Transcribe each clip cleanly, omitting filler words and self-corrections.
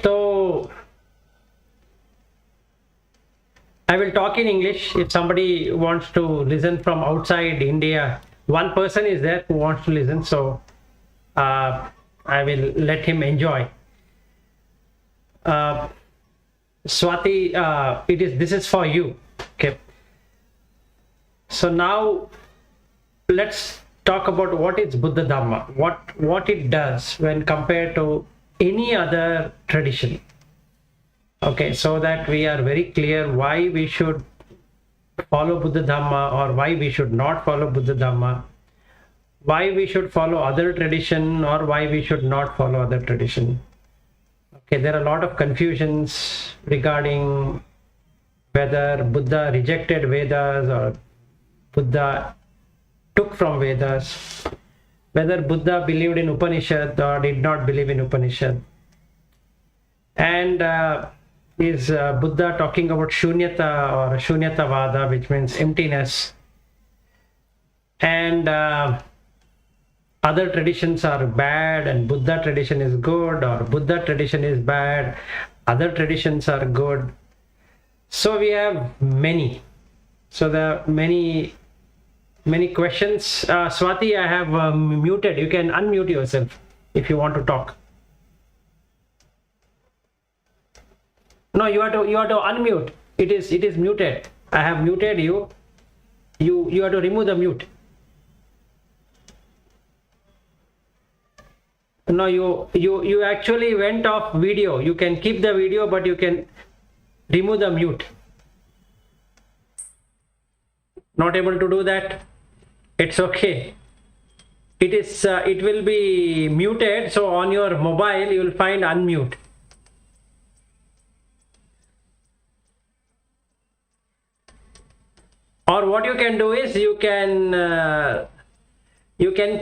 So I will talk in English. If somebody wants to listen from outside India, one person is there who wants to listen, so I will let him enjoy. Swati, this is for you. Okay. So now let's talk about what is Buddha Dhamma, what it does when compared to any other tradition. Okay, so that we are very clear why we should follow Buddha Dhamma or why we should not follow Buddha Dhamma, why we should follow other tradition or why we should not follow other tradition. Okay, there are a lot of confusions regarding whether Buddha rejected Vedas or Buddha took from Vedas, whether Buddha believed in Upanishad or did not believe in Upanishad. And is Buddha talking about Shunyata or Shunyatavada, which means emptiness? And other traditions are bad and Buddha tradition is good, or Buddha tradition is bad, other traditions are good. So we have many. So there are many questions. Swati, I have muted. You can unmute yourself if you want to talk. No, you have to unmute. It is muted. I have muted you. You have to remove the mute. No, you actually went off video. You can keep the video, but you can remove the mute. Not able to do that? It's okay. It will be muted. So on your mobile, you will find unmute. Or what you can do is you can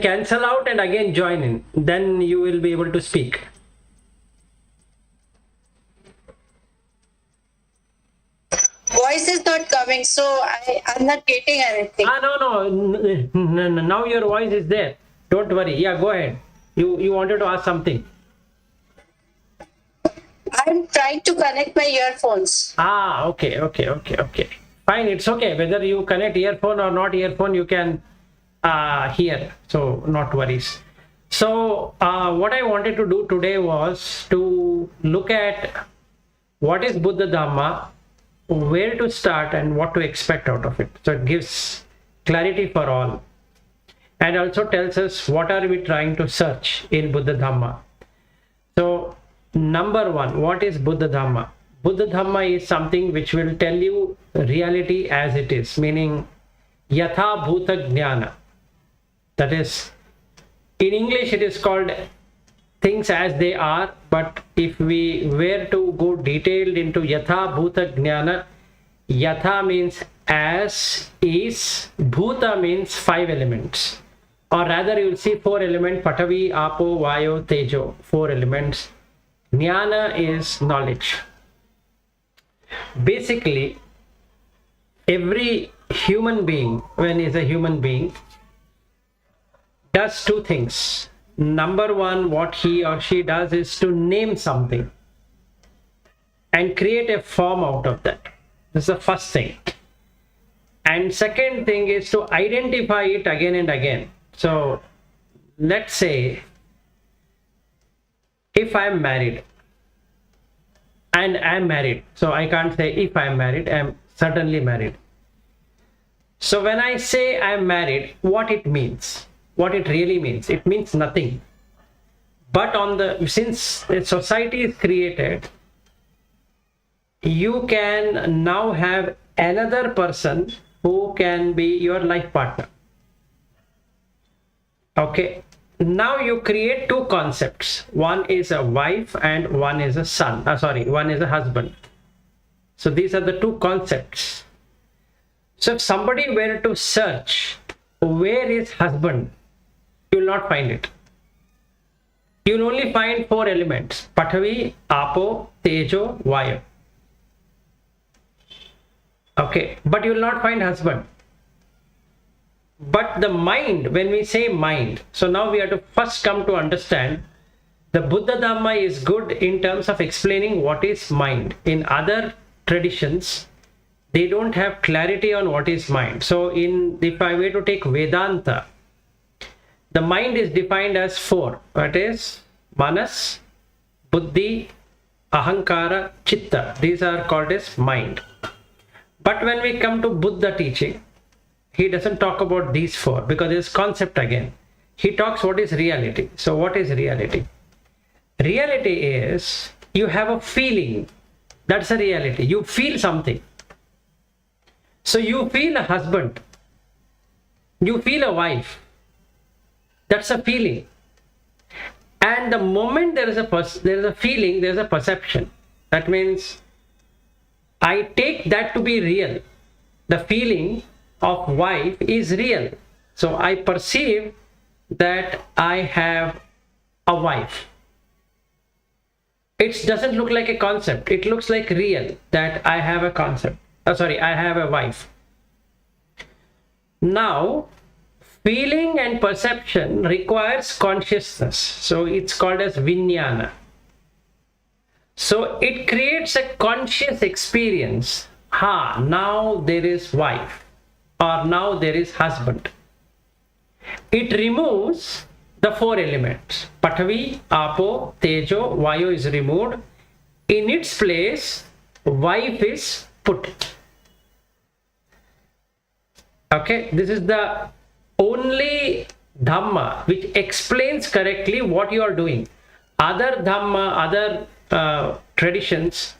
cancel out and again join in. Then you will be able to speak. Voice is not coming, so I'm not getting anything. No. Now your voice is there. Don't worry. Yeah, go ahead. You wanted to ask something. I'm trying to connect my earphones. Okay. Fine, it's okay. Whether you connect earphone or not earphone, you can hear. So not worries. So what I wanted to do today was to look at what is Buddha Dhamma, where to start and what to expect out of it. So it gives clarity for all and also tells us what are we trying to search in Buddha Dhamma. So number one, what is Buddha Dhamma? Buddha Dhamma is something which will tell you reality as it is, meaning Yatha Bhuta Jnana. That is, in English it is called things as they are, but if we were to go detailed into Yatha Bhuta Jnana, Yatha means as is, Bhuta means 5 elements, or rather you will see 4 elements: Patavi, Apo, Vayo, Tejo, 4 elements. Jnana is knowledge. Basically, every human being, when is a human being, does 2 things. Number one, what he or she does is to name something and create a form out of that. This is the first thing. And second thing is to identify it again and again. So let's say if I'm married, and I'm married, so I can't say if I'm married, I'm certainly married. So when I say I'm married, what it means, what it really means, it means nothing. But since a society is created, you can now have another person who can be your life partner. Okay. Now you create 2 concepts. One is a wife and one is a son. One is a husband. So these are the 2 concepts. So if somebody were to search where is husband, you will not find it. You will only find 4 elements: Patavi, Apo, Tejo, Vayu. Okay, but you will not find husband. But the mind, when we say mind, so now we have to first come to understand The Buddha Dhamma is good in terms of explaining what is mind. In other traditions, they don't have clarity on what is mind. So if I were to take Vedanta, the mind is defined as four. That is manas, buddhi, ahankara, citta. These are called as mind. But when we come to Buddha teaching, he doesn't talk about these four because it's concept again. He talks what is reality. So what is reality? Reality is you have a feeling. That's a reality. You feel something. So you feel a husband. You feel a wife. That's a feeling. And the moment there is a feeling, there is a perception. That means I take that to be real. The feeling of wife is real. So I perceive that I have a wife. It doesn't look like a concept. It looks like real that I have a concept. I have a wife. Now, feeling and perception requires consciousness. So it's called as vijnana. So it creates a conscious experience. Now there is wife, or now there is husband. It removes the four elements. Pathavi, Apo, Tejo, Vayu is removed. In its place, wife is put. Okay, this is the only Dhamma which explains correctly what you are doing. Other Dhamma, other traditions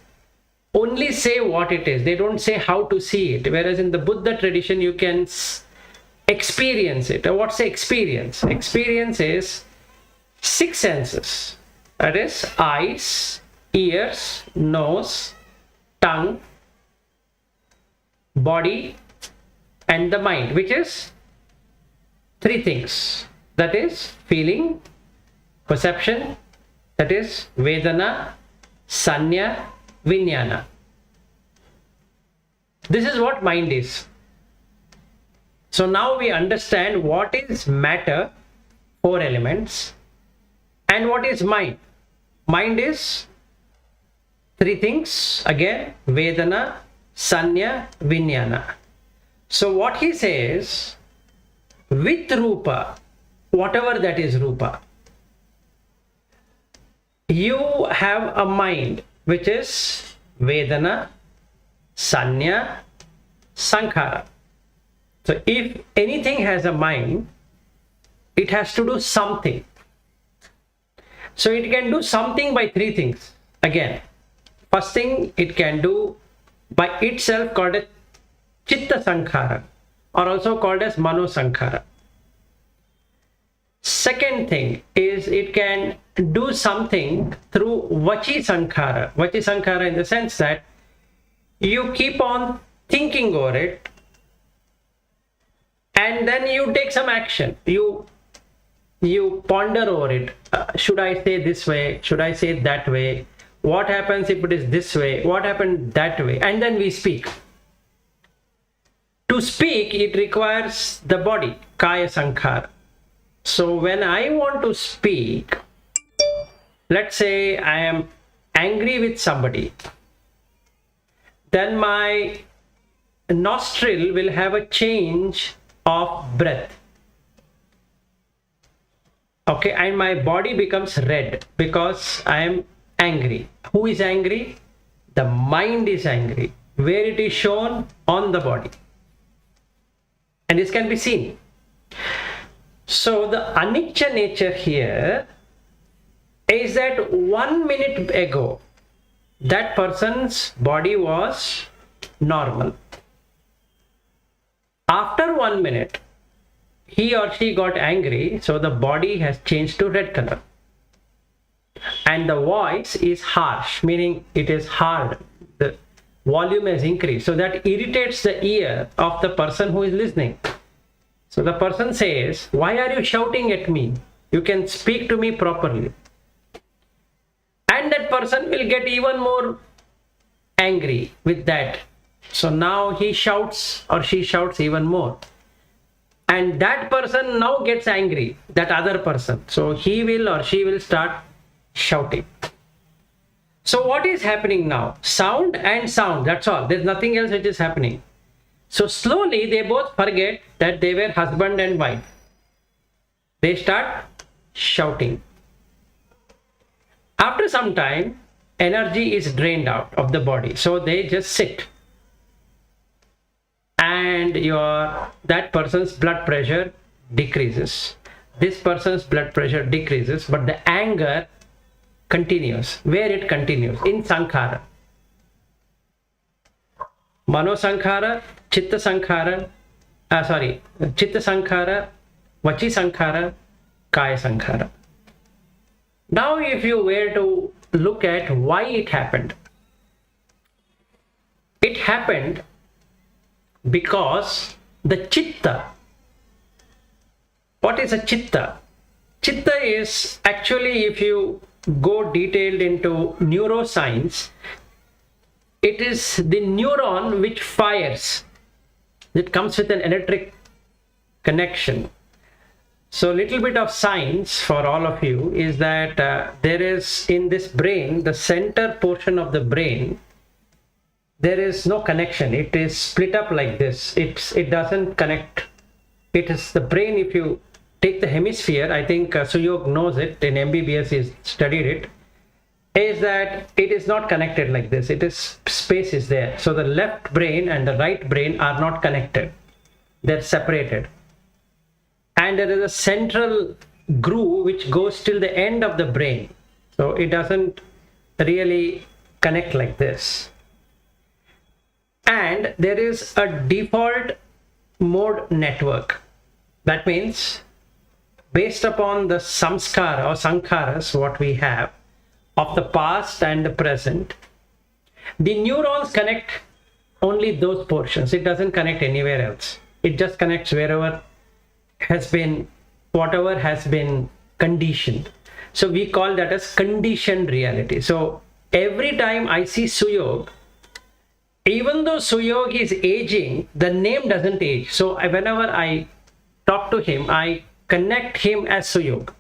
only say what it is. They don't say how to see it. Whereas in the Buddha tradition, you can experience it. What's the experience? Experience is six senses. That is eyes, ears, nose, tongue, body, and the mind, which is three things. That is feeling, perception, that is Vedana, Sanya, Vijnana. This is what mind is. So now we understand what is matter, four elements, and what is mind. Mind is three things, again, Vedana, Sanya, Vijnana. So what he says, with Rupa, whatever that is Rupa, you have a mind which is Vedana, Sanya, Sankhara. So if anything has a mind, it has to do something. So it can do something by three things. Again, first thing it can do by itself, called as Citta Sankhara, or also called as Mano Sankhara. Second thing is it can do something through Vachi Sankhara. Vachi Sankhara in the sense that you keep on thinking over it and then you take some action. You ponder over it. Should I say this way? Should I say that way? What happens if it is this way? What happened that way? And then we speak. To speak, it requires the body, Kaya Sankhara. So when I want to speak, let's say I am angry with somebody, then my nostril will have a change of breath. Okay, and my body becomes red because I am angry. Who is angry? The mind is angry. Where it is shown? On the body. And this can be seen. So the anicca nature here is that 1 minute ago, that person's body was normal. After 1 minute, he or she got angry, so the body has changed to red color. And the voice is harsh, meaning it is hard. The volume has increased. So that irritates the ear of the person who is listening. So the person says, why are you shouting at me? You can speak to me properly. And that person will get even more angry with that. So now he shouts or she shouts even more. And that person now gets angry, that other person. So he will or she will start shouting. So what is happening now? Sound and sound, that's all. There's nothing else which is happening. So slowly they both forget that they were husband and wife. They start shouting. After some time, energy is drained out of the body. So they just sit. And that person's blood pressure decreases. This person's blood pressure decreases, but the anger continues. Where it continues? In sankhara. Mano sankhara, chitta sankhara, chitta sankhara, vachi sankhara, kaya sankhara. Now if you were to look at why it happened, it happened because the chitta. What is a chitta? Chitta is actually, if you go detailed into neuroscience, it is the neuron which fires. It comes with an electric connection. So little bit of science for all of you is that there is in this brain, the center portion of the brain, there is no connection. It is split up like this. It doesn't connect. It is the brain. If you take the hemisphere, I think Suyog knows it, in MBBS he's studied it, is that it is not connected like this. It is, space is there. So the left brain and the right brain are not connected. They're separated. And there is a central groove which goes till the end of the brain. So it doesn't really connect like this. And there is a default mode network. That means based upon the samskara or sankharas, what we have of the past and the present, the neurons connect only those portions. It doesn't connect anywhere else. It just connects wherever has been, whatever has been conditioned. So we call that as conditioned reality. So every time I see Suyog, even though Suyog is aging, the name doesn't age. So whenever I talk to him, I connect him as Suyog.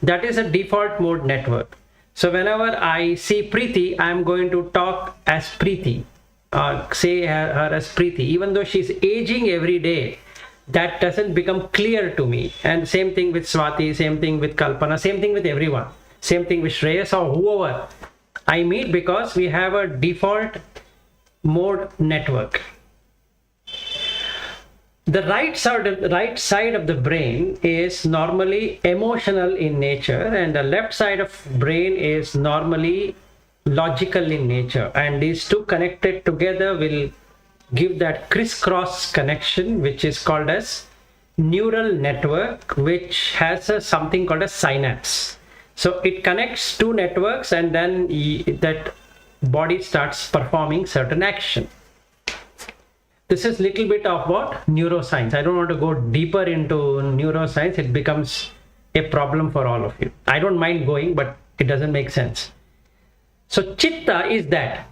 That is a default mode network. So whenever I see Preeti, I am going to talk as Preeti, say her as Preeti. Even though she's aging every day, that doesn't become clear to me. And same thing with Swati, same thing with Kalpana, same thing with everyone. Same thing with Shreyas or whoever I meet, because we have a default mode network. The right side of the brain is normally emotional in nature, and the left side of brain is normally logical in nature. And these two connected together will give that crisscross connection, which is called as neural network, which has something called a synapse. So it connects two networks, and then that body starts performing certain action. This is little bit of what? Neuroscience. I don't want to go deeper into neuroscience. It becomes a problem for all of you. I don't mind going, but it doesn't make sense. So chitta is that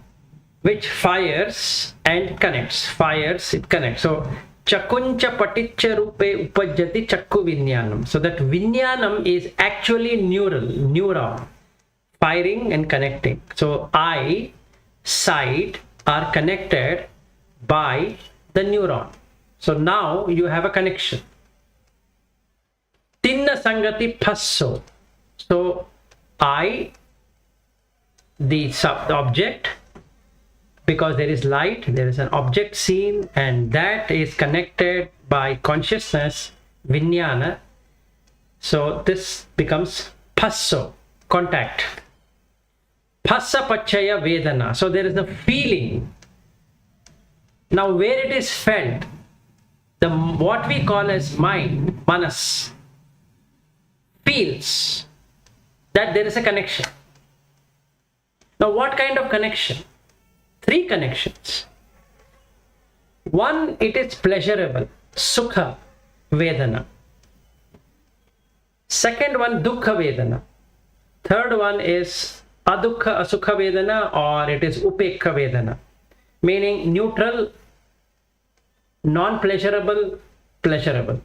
which fires and connects. Fires, it connects. So chakuncha paticcha rupe upajjati chakku vinyanam. So that vinyanam is actually neuron, firing and connecting. So eye, sight are connected by the neuron. So now you have a connection. Tinna sangati phasso. So eye, the object, because there is light, there is an object seen, and that is connected by consciousness, vinyana. So this becomes phasso, contact. Phassa pachaya vedana. So there is a feeling. Now where it is felt, what we call as mind, manas, feels that there is a connection. Now what kind of connection? Three connections. One, it is pleasurable, sukha vedana. Second one, dukkha vedana. Third one is adukha asukha vedana, or it is upekha vedana, meaning neutral, non-pleasurable, pleasurable,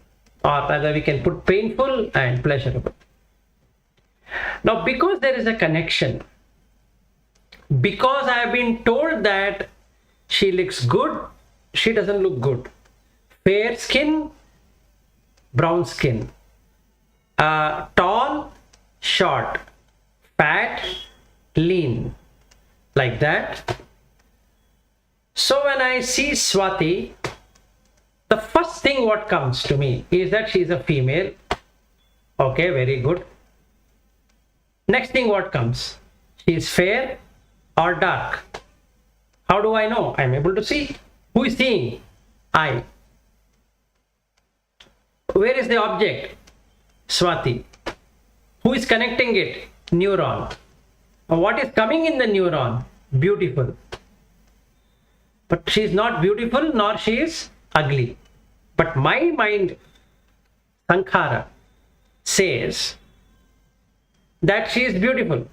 or rather we can put painful and pleasurable. Now, because there is a connection, because I have been told that she looks good, she doesn't look good. Fair skin, brown skin. Tall, short. Fat, lean. Like that. So when I see Swati, the first thing what comes to me is that she is a female. Okay, very good. Next thing what comes? She is fair or dark. How do I know? I'm able to see. Who is seeing? I. Where is the object? Swati. Who is connecting it? Neuron. What is coming in the neuron? Beautiful. But she is not beautiful nor she is ugly. But my mind, Sankhara, says that she is beautiful.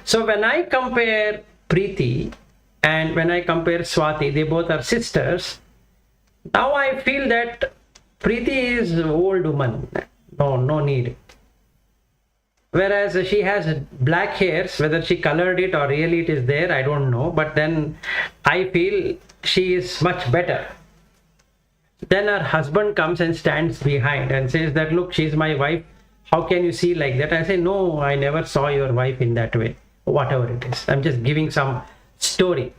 So when I compare Preeti and when I compare Swati, they both are sisters. Now I feel that Preeti is an old woman. No need. Whereas she has black hairs, whether she colored it or really it is there, I don't know. But then I feel she is much better. Then her husband comes and stands behind and says that, look, she's my wife. How can you see like that? I say, no, I never saw your wife in that way. Whatever it is. I'm just giving some story.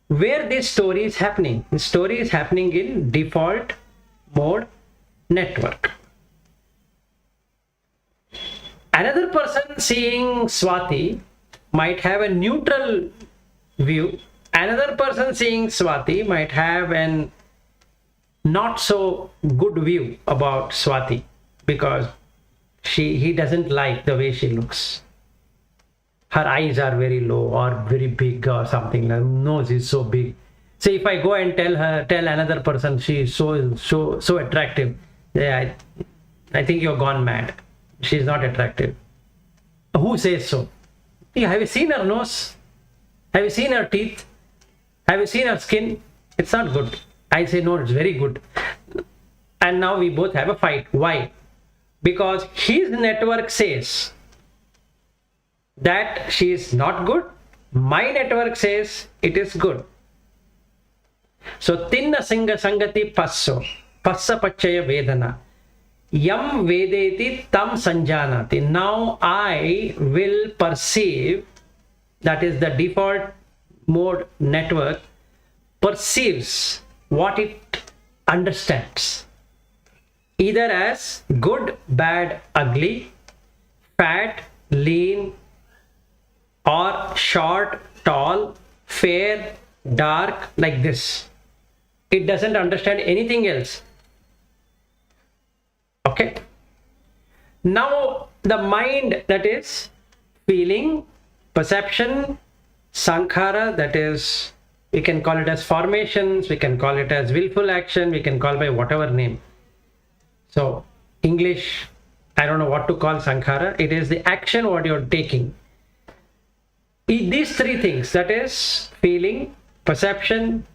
Where this story is happening? The story is happening in default mode network. Another person seeing Swati might have a neutral view. Another person seeing Swati might have an not so good view about Swati because he doesn't like the way she looks. Her eyes are very low or very big or something. Her nose is so big. So if I go and tell another person she is so attractive, yeah, I think you're gone mad. She is not attractive. Who says so? Have you seen her nose? Have you seen her teeth? Have you seen her skin? It's not good. I say no, it's very good. And now we both have a fight. Why? Because his network says that she is not good. My network says it is good. So tinna singa sangati passo. Passa pachaya vedana. Yam vedeti tam sanjanati. Now I will perceive, that is the default mode network, perceives what it understands. Either as good, bad, ugly, fat, lean, or short, tall, fair, dark, like this. It doesn't understand anything else. Okay. Now the mind, that is feeling, perception, sankhara, that is, we can call it as formations, we can call it as willful action, we can call by whatever name. So English, I don't know what to call sankhara. It is the action what you're taking. These three things, that is feeling, perception,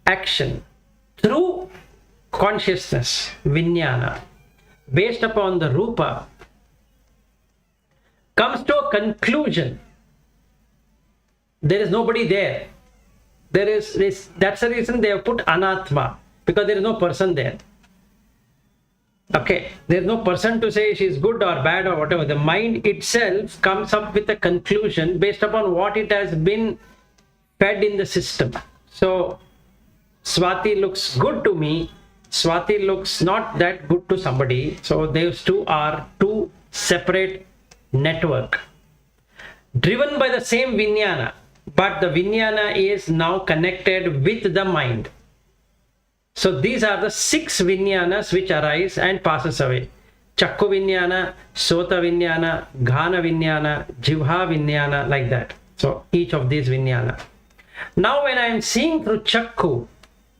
action, through consciousness, vijnana, based upon the rupa, comes to a conclusion. There is nobody there. That's the reason they have put anatma, because there is no person there. Okay, there is no person to say she is good or bad or whatever. The mind itself comes up with a conclusion based upon what it has been fed in the system. So Swati looks good to me, Swati looks not that good to somebody. So those two are two separate network driven by the same vijnana, but the vijnana is now connected with the mind. So these are the 6 vijnanas which arise and passes away. Chakku vijnana, sota vijnana, ghana vijnana, jivha vijnana, like that. So each of these vijnana. Now when I am seeing through chakku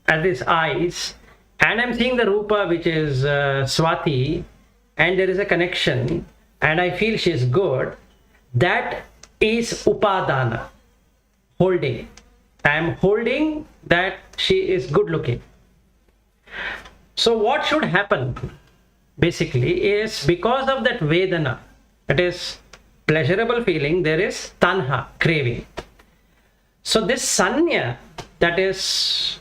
at these eyes, and I'm seeing the rupa, which is Swati, and there is a connection, and I feel she is good, that is upadana, holding. I am holding that she is good looking. So what should happen basically is, because of that Vedana, That is pleasurable feeling. There is tanha, craving. So this sanya, that is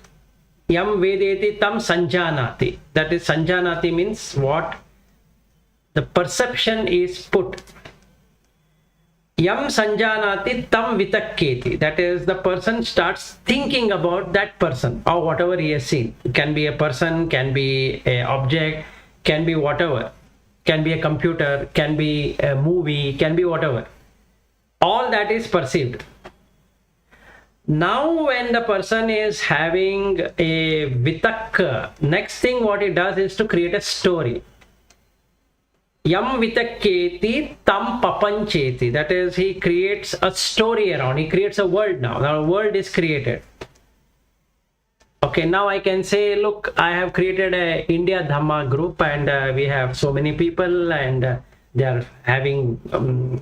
yam vedeti tam sanjanati. That is sanjanati means what? The perception is put. Yam sanjanati tam vitakketi. That is, the person starts thinking about that person or whatever he has seen. It can be a person, can be an object, can be whatever. Can be a computer, can be a movie, can be whatever. All that is perceived. Now when the person is having a vitakka, next thing what he does is to create a story. Yam vitakketi tam papancheti. That is, he creates a story around. He creates a world now. Now a world is created. Okay, now I can say, look, I have created a India Dhamma group and we have so many people and they are having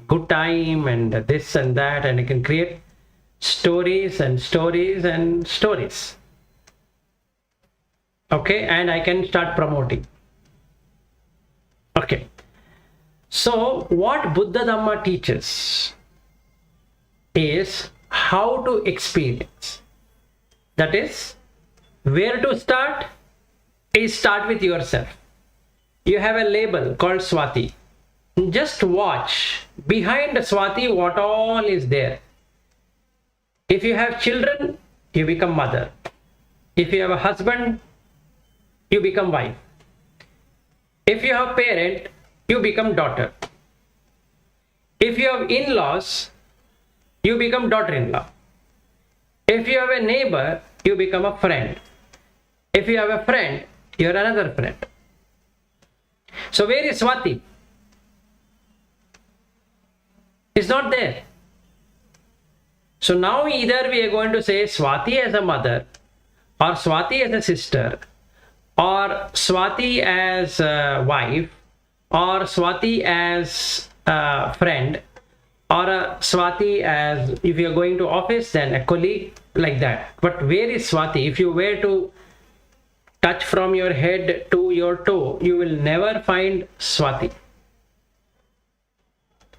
good time and this and that, and I can create stories and stories and stories. Okay, and I can start promoting. Okay. So what Buddha Dhamma teaches is how to experience. That is, where to start is start with yourself. You have a label called Swati. Just watch behind Swati what all is there. If you have children, you become mother. If you have a husband, you become wife. If you have parent, you become daughter. If you have in-laws, you become daughter-in-law. If you have a neighbor, you become a friend. If you have a friend, you are another friend. So where is Swati? It's not there. So now either we are going to say Swati as a mother, or Swati as a sister, or Swati as a wife, or Swati as a friend, or a Swati as, if you are going to office, then a colleague, like that. But where is Swati? If you were to touch from your head to your toe, you will never find Swati.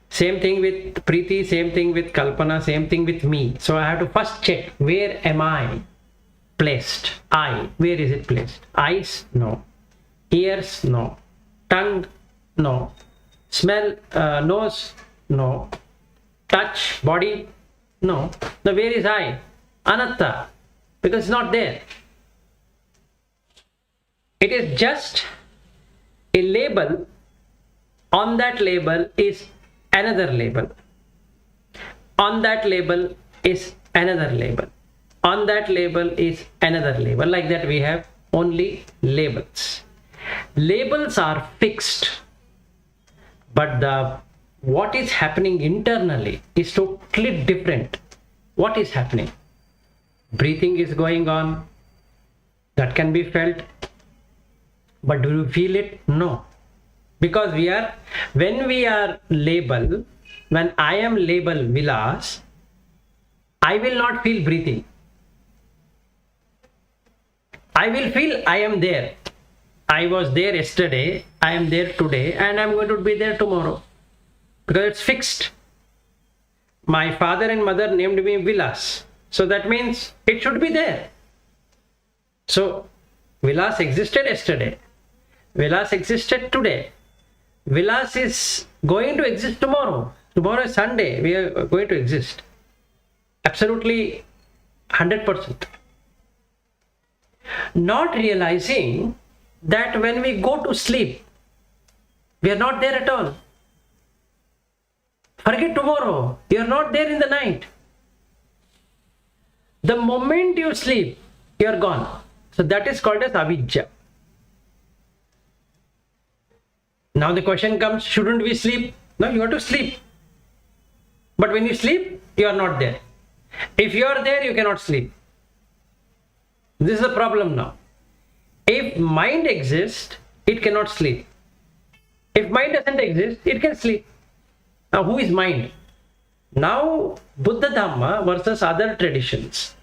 Same thing with Preeti, same thing with Kalpana, same thing with me. So I have to first check, where am I placed? I, where is it placed? Eyes? No. Ears? No. Tongue? No. Smell? Nose? No. Touch? Body? No. Now where is I? Anatta. Because it's not there. It is just a label. On that label is another label. On that label is another label. On that label is another label. Like that we have only labels. Labels are fixed. But what is happening internally is totally different. What is happening? Breathing is going on. That can be felt. But do you feel it? No. Because when we are label, when I am label Vilas, I will not feel breathing. I will feel I am there. I was there yesterday, I am there today, and I am going to be there tomorrow. Because it's fixed. My father and mother named me Vilas. So that means it should be there. So Vilas existed yesterday. Vilas existed today. Vilas is going to exist tomorrow. Tomorrow is Sunday. We are going to exist. Absolutely 100%. Not realizing that when we go to sleep, we are not there at all. Forget tomorrow. You are not there in the night. The moment you sleep, you are gone. So that is called as avijja. Now the question comes, shouldn't we sleep? No, you have to sleep. But when you sleep, you are not there. If you are there, you cannot sleep. This is the problem now. If mind exists, it cannot sleep. If mind doesn't exist, it can sleep. Now who is mind? Now Buddha Dhamma versus other traditions.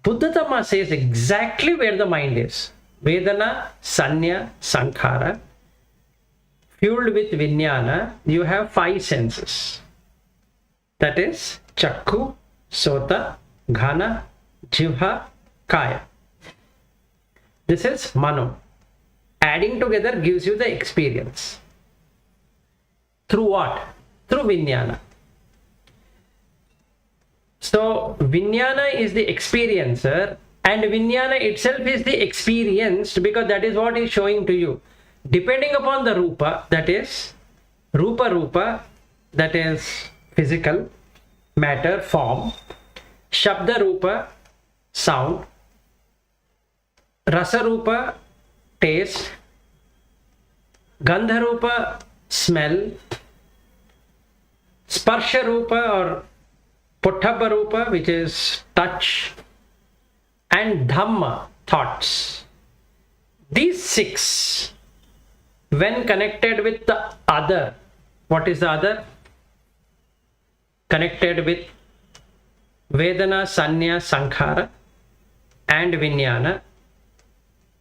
Buddha Dhamma says exactly where the mind is. Vedana, Sanya, Sankhara. fueled with vijnana, you have 5 senses. That is chakku, sota, ghana, jivha, kaya. This is mano. Adding together gives you the experience. Through what? Through vijnana. So vijnana is the experiencer, and vijnana itself is the experienced, because that is what is showing to you. Depending upon the rupa, that is rupa, that is physical, matter, form, shabda rupa, sound, rasa rupa, taste, gandha rupa, smell, sparsha rupa or pottabha rupa, which is touch, and dhamma, thoughts. These 6, when connected with the other, what is the other? Connected with vedana, sanya, sankhara and vijnana,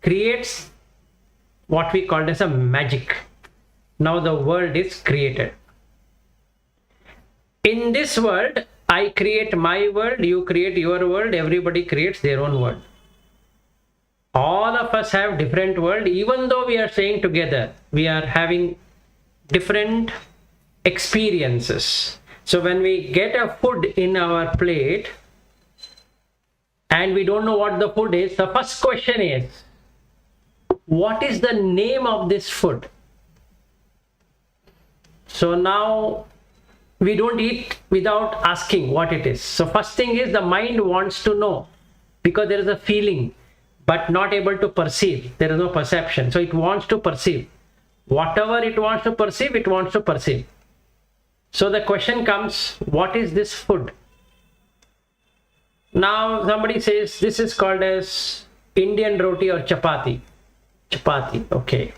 creates what we call as a magic. Now the world is created. In this world, I create my world, you create your world, everybody creates their own world. All of us have different world. Even though we are staying together, we are having different experiences. So when we get a food in our plate and we don't know what the food is, the first question is, what is the name of this food? So now we don't eat without asking what it is. So first thing is, the mind wants to know, because there is a feeling but not able to perceive. There is no perception. So it wants to perceive. Whatever it wants to perceive, it wants to perceive. So the question comes, what is this food? Now somebody says this is called as Indian roti or chapati. Chapati, okay.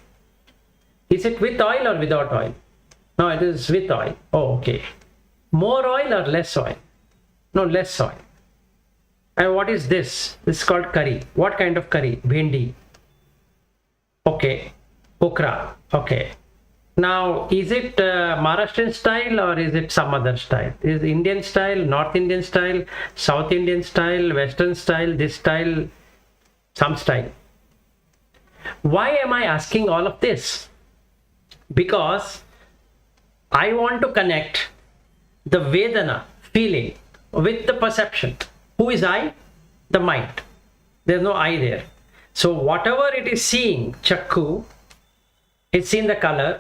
Is it with oil or without oil? No, it is with oil. Oh, okay. More oil or less oil? No, less oil. And what is this? This is called curry. What kind of curry? Bhindi. Okay. Okra. Okay. Now, is it Maharashtrian style or is it some other style? Is it Indian style, North Indian style, South Indian style, Western style, this style, some style? Why am I asking all of this? Because I want to connect the Vedana, feeling, with the perception. Who is I? The mind. There's no I there. So whatever it is seeing, chakku, it's seen the color,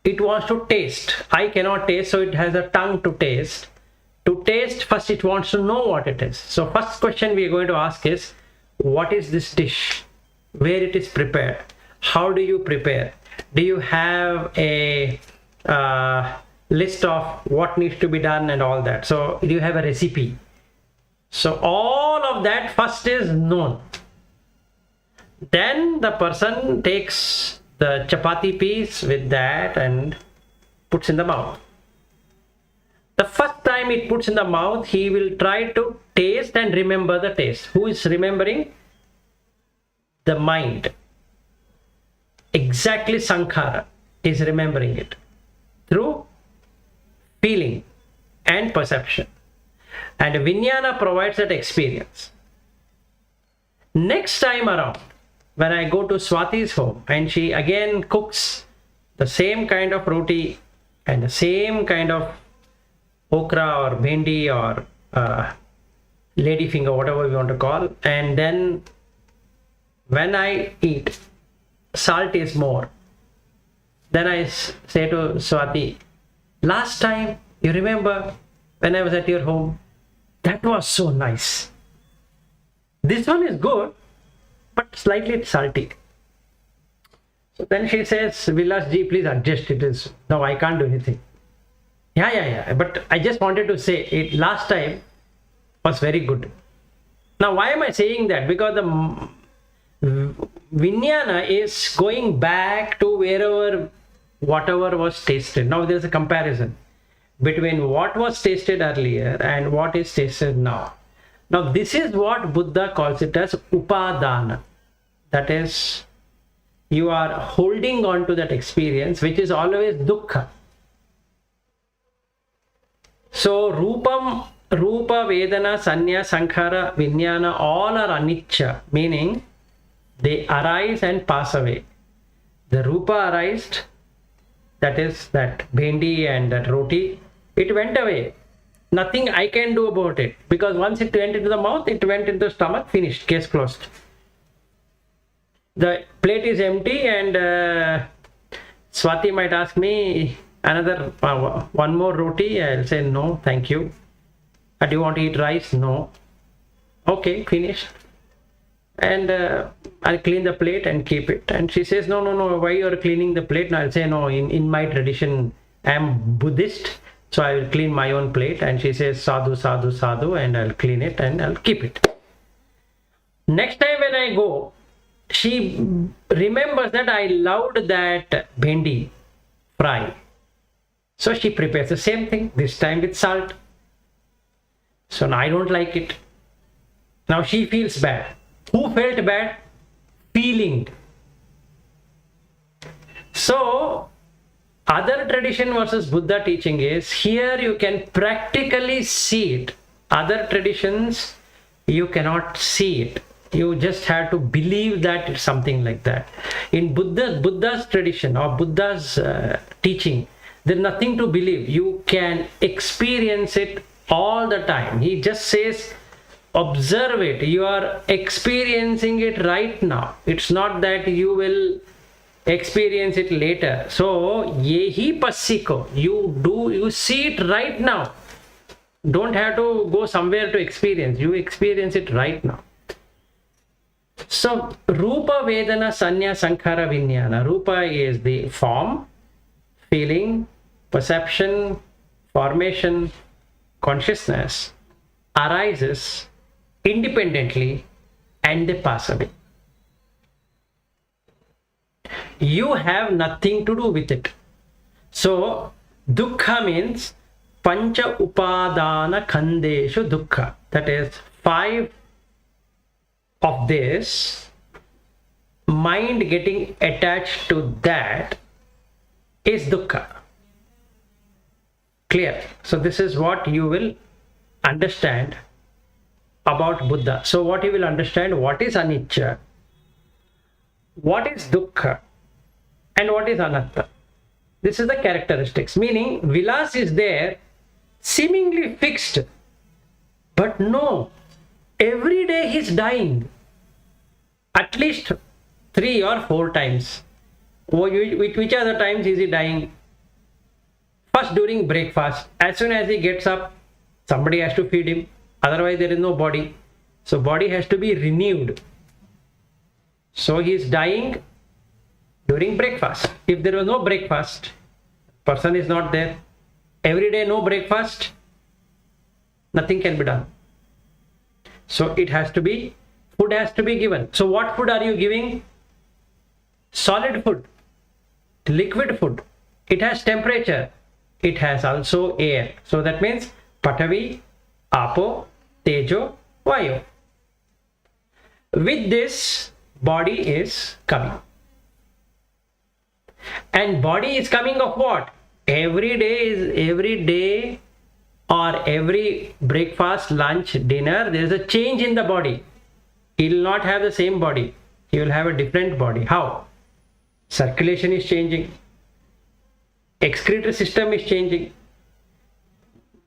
it wants to taste. I cannot taste, so it has a tongue to taste. To taste, first it wants to know what it is. So first question we are going to ask is, what is this dish? Where it is prepared? How do you prepare? Do you have a list of what needs to be done and all that? So do you have a recipe? So all of that first is known. Then the person takes the chapati piece with that and puts in the mouth. The first time it puts in the mouth, he will try to taste and remember the taste. Who is remembering? The mind. Exactly, sankhara is remembering it through feeling and perception. And vijnana provides that experience. Next time around, when I go to Swati's home and she again cooks the same kind of roti and the same kind of okra or bhindi or ladyfinger, whatever we want to call, and then when I eat, salt is more. Then I say to Swati, last time, you remember when I was at your home? That was so nice. This one is good, but slightly salty. So then she says, Vilas ji, please adjust it. Is no, I can't do anything. Yeah. But I just wanted to say it last time was very good. Now, why am I saying that? Because the vijnana is going back to wherever, whatever was tasted. Now there's a comparison between what was tasted earlier and what is tasted now. Now this is what Buddha calls it as upadana. That is You are holding on to that experience, which is always dukkha. So Rupa, Vedana, Sanya, Sankhara, Vijnana, all are anicca, meaning they arise and pass away. The Rupa arised, that is that bhendi and that roti, it went away. Nothing I can do about it, because once it went into the mouth, it went into the stomach, finished, case closed. The plate is empty, and Swati might ask me another one more roti. I'll say no, thank you. Do you want to eat rice? No. Okay, finished. And I'll clean the plate and keep it. And she says, no, why you're cleaning the plate? And I'll say, no, in my tradition, I'm Buddhist, so I will clean my own plate. And she says, sadhu, sadhu, sadhu, and I'll clean it and I'll keep it. Next time when I go, she remembers that I loved that bhendi fry. So she prepares the same thing, this time with salt. So now I don't like it. Now she feels bad. Who felt bad? Feeling. So other tradition versus Buddha teaching is, here you can practically see it. Other traditions, you cannot see it. You just have to believe that it's something like that. In Buddha's tradition or Buddha's teaching, there's nothing to believe. You can experience it all the time. He just says, observe it. You are experiencing it right now. It's not that you will experience it later. So, yehi passiko. You see it right now. Don't have to go somewhere to experience. You experience it right now. So, Rupa, Vedana, Sanya, Sankhara, Vijnana. Rupa is the form, feeling, perception, formation, consciousness arises independently and they pass away. You have nothing to do with it. So, dukkha means pancha upadana khandeshu dukkha. That is 5 of this, mind getting attached to that is dukkha. Clear? So this is what you will understand about Buddha. So what you will understand, what is anicca, what is dukkha, and what is anatta. This is the characteristics. Meaning, vilas is there, seemingly fixed, but no. Every day he's dying. At least 3 or 4 times. Which are the times is he dying? First, during breakfast. As soon as he gets up, somebody has to feed him. Otherwise, there is no body. So, body has to be renewed. So, he is dying during breakfast. If there was no breakfast, person is not there. Every day, no breakfast, nothing can be done. So it has to be, food has to be given. So what food are you giving? Solid food, liquid food. It has temperature. It has also air. So that means Patavi, Apo, Tejo, Vayu. With this, body is coming. And body is coming of what? Every day or every breakfast, lunch, dinner, there is a change in the body. He will not have the same body. He will have a different body. How? Circulation is changing. Excretory system is changing.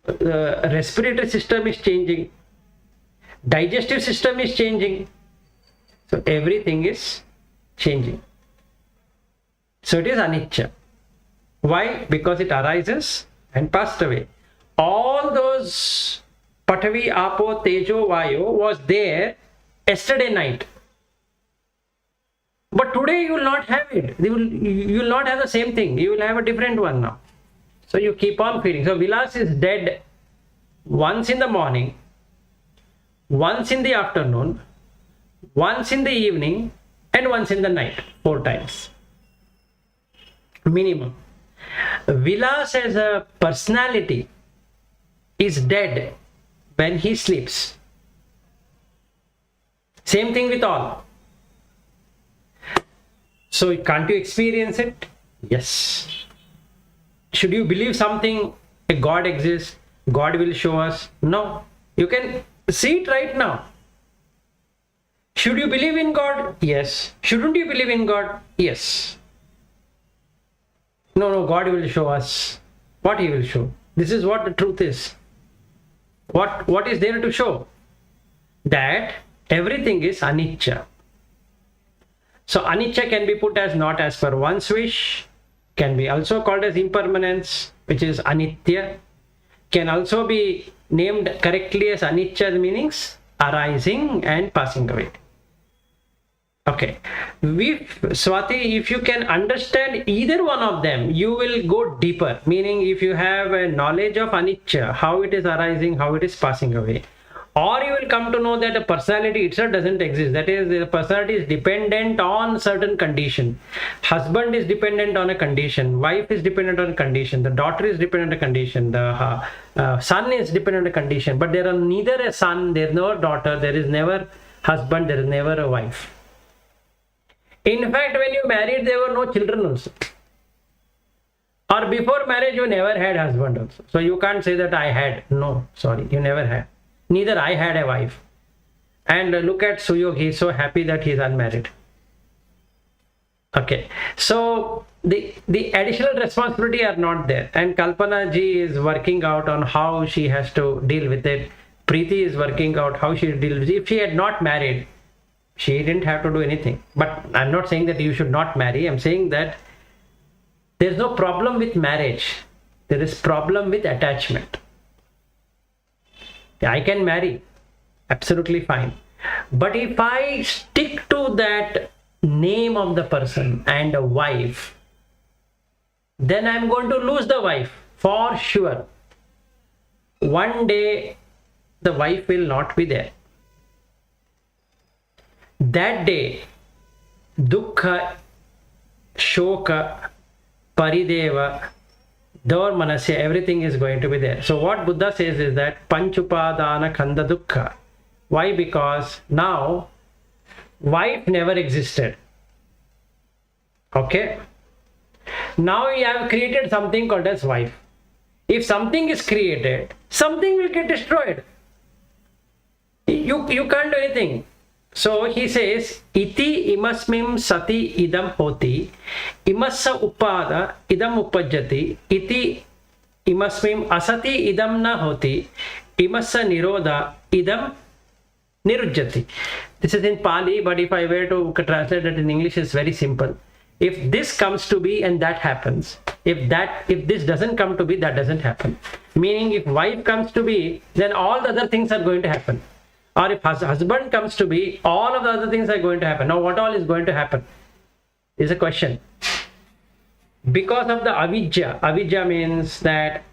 Respiratory system is changing. Digestive system is changing. So everything is changing. So it is anicca. Why? Because it arises and passed away. All those Patavi, Apo, Tejo, Vayu was there yesterday night. But today you will not have it. You will not have the same thing. You will have a different one now. So you keep on feeding. So Vilas is dead once in the morning, once in the afternoon, once in the evening, and once in the night. 4 times. Minimum. Vilas as a personality is dead when he sleeps. Same thing with all. So can't you experience it? Yes. Should you believe something, a God exists, God will show us? No. You can see it right now. Should you believe in God? Yes. Shouldn't you believe in God? Yes. No, God will show us. What He will show? This is what the truth is. What is there to show? That everything is anicca. So anicca can be put as not as per one's wish, can be also called as impermanence, which is anitya, can also be named correctly as anicca, the meanings arising and passing away. Okay, Swati, if you can understand either one of them, you will go deeper. Meaning, if you have a knowledge of anicca, how it is arising, how it is passing away, or you will come to know that a personality itself doesn't exist. That is, the personality is dependent on certain condition. Husband is dependent on a condition. Wife is dependent on a condition. The daughter is dependent on a condition. The son is dependent on a condition. But there are neither a son, there is no daughter, there is never husband, there is never a wife. In fact, when you married, there were no children also. Or before marriage, you never had husband also. So you can't say that I had. No, sorry, you never had. Neither I had a wife. And look at Suyog, he is so happy that he is unmarried. Okay, so the additional responsibility are not there. And Kalpana ji is working out on how she has to deal with it. Preeti is working out how she will deal with it. If she had not married, she didn't have to do anything. But I'm not saying that you should not marry. I'm saying that there's no problem with marriage. There is problem with attachment. I can marry, absolutely fine. But if I stick to that name of the person and a wife, then I'm going to lose the wife for sure. One day the wife will not be there. That day, dukkha, shoka, parideva, dormanasya, everything is going to be there. So what Buddha says is that panchupadana khanda dukkha. Why? Because now wife never existed. Okay. Now we have created something called as wife. If something is created, something will get destroyed. You can't do anything. So he says, iti imasmim sati idam hoti, imassa upada idam upajjati, iti imasmim asati idam na hoti, imassa nirodha idam nirujjati. This is in Pali, but if I were to translate it in English, it's very simple. If this comes to be and that happens, if this doesn't come to be, that doesn't happen. Meaning, if wife comes to be, then all the other things are going to happen. Or if husband comes to be, all of the other things are going to happen. Now, what all is going to happen is a question. Because of the avijja, avijja means that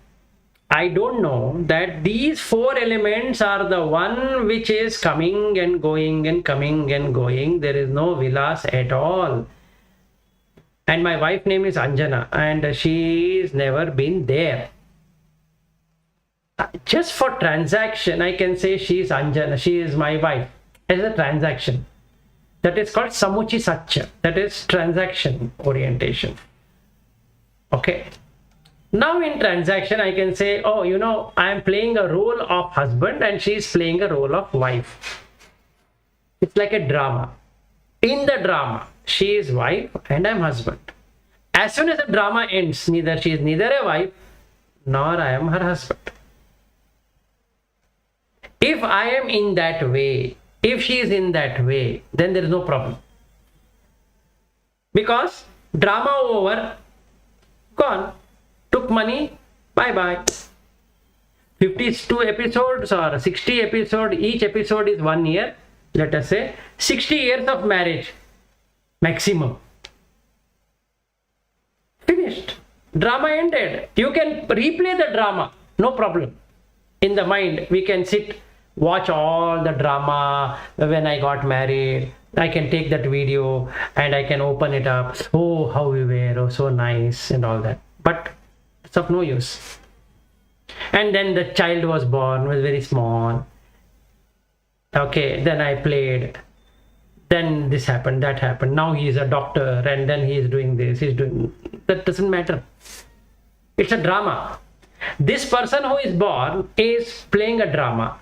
I don't know that these four elements are the one which is coming and going and coming and going. There is no vilas at all. And my wife's name is Anjana and she's never been there. Just for transaction, I can say she is Anjana, she is my wife, as a transaction. That is called Samuchi Satcha. That is transaction orientation. Okay. Now in transaction, I can say, oh, you know, I am playing a role of husband and she is playing a role of wife. It's like a drama. In the drama, she is wife and I am husband. As soon as the drama ends, she is neither a wife nor I am her husband. If I am in that way, if she is in that way, then there is no problem. Because drama over, gone, took money, bye-bye. 52 episodes or 60 episodes, each episode is 1 year. Let us say 60 years of marriage, maximum. Finished. Drama ended. You can replay the drama, no problem. In the mind, we can sit, watch all the drama when I got married. I can take that video and I can open it up. Oh, how we were, oh, so nice and all that. But it's of no use. And then the child was born, was very small. Okay, then I played. Then this happened, that happened. Now he is a doctor, and then he is doing this, he's doing... That doesn't matter. It's a drama. This person who is born is playing a drama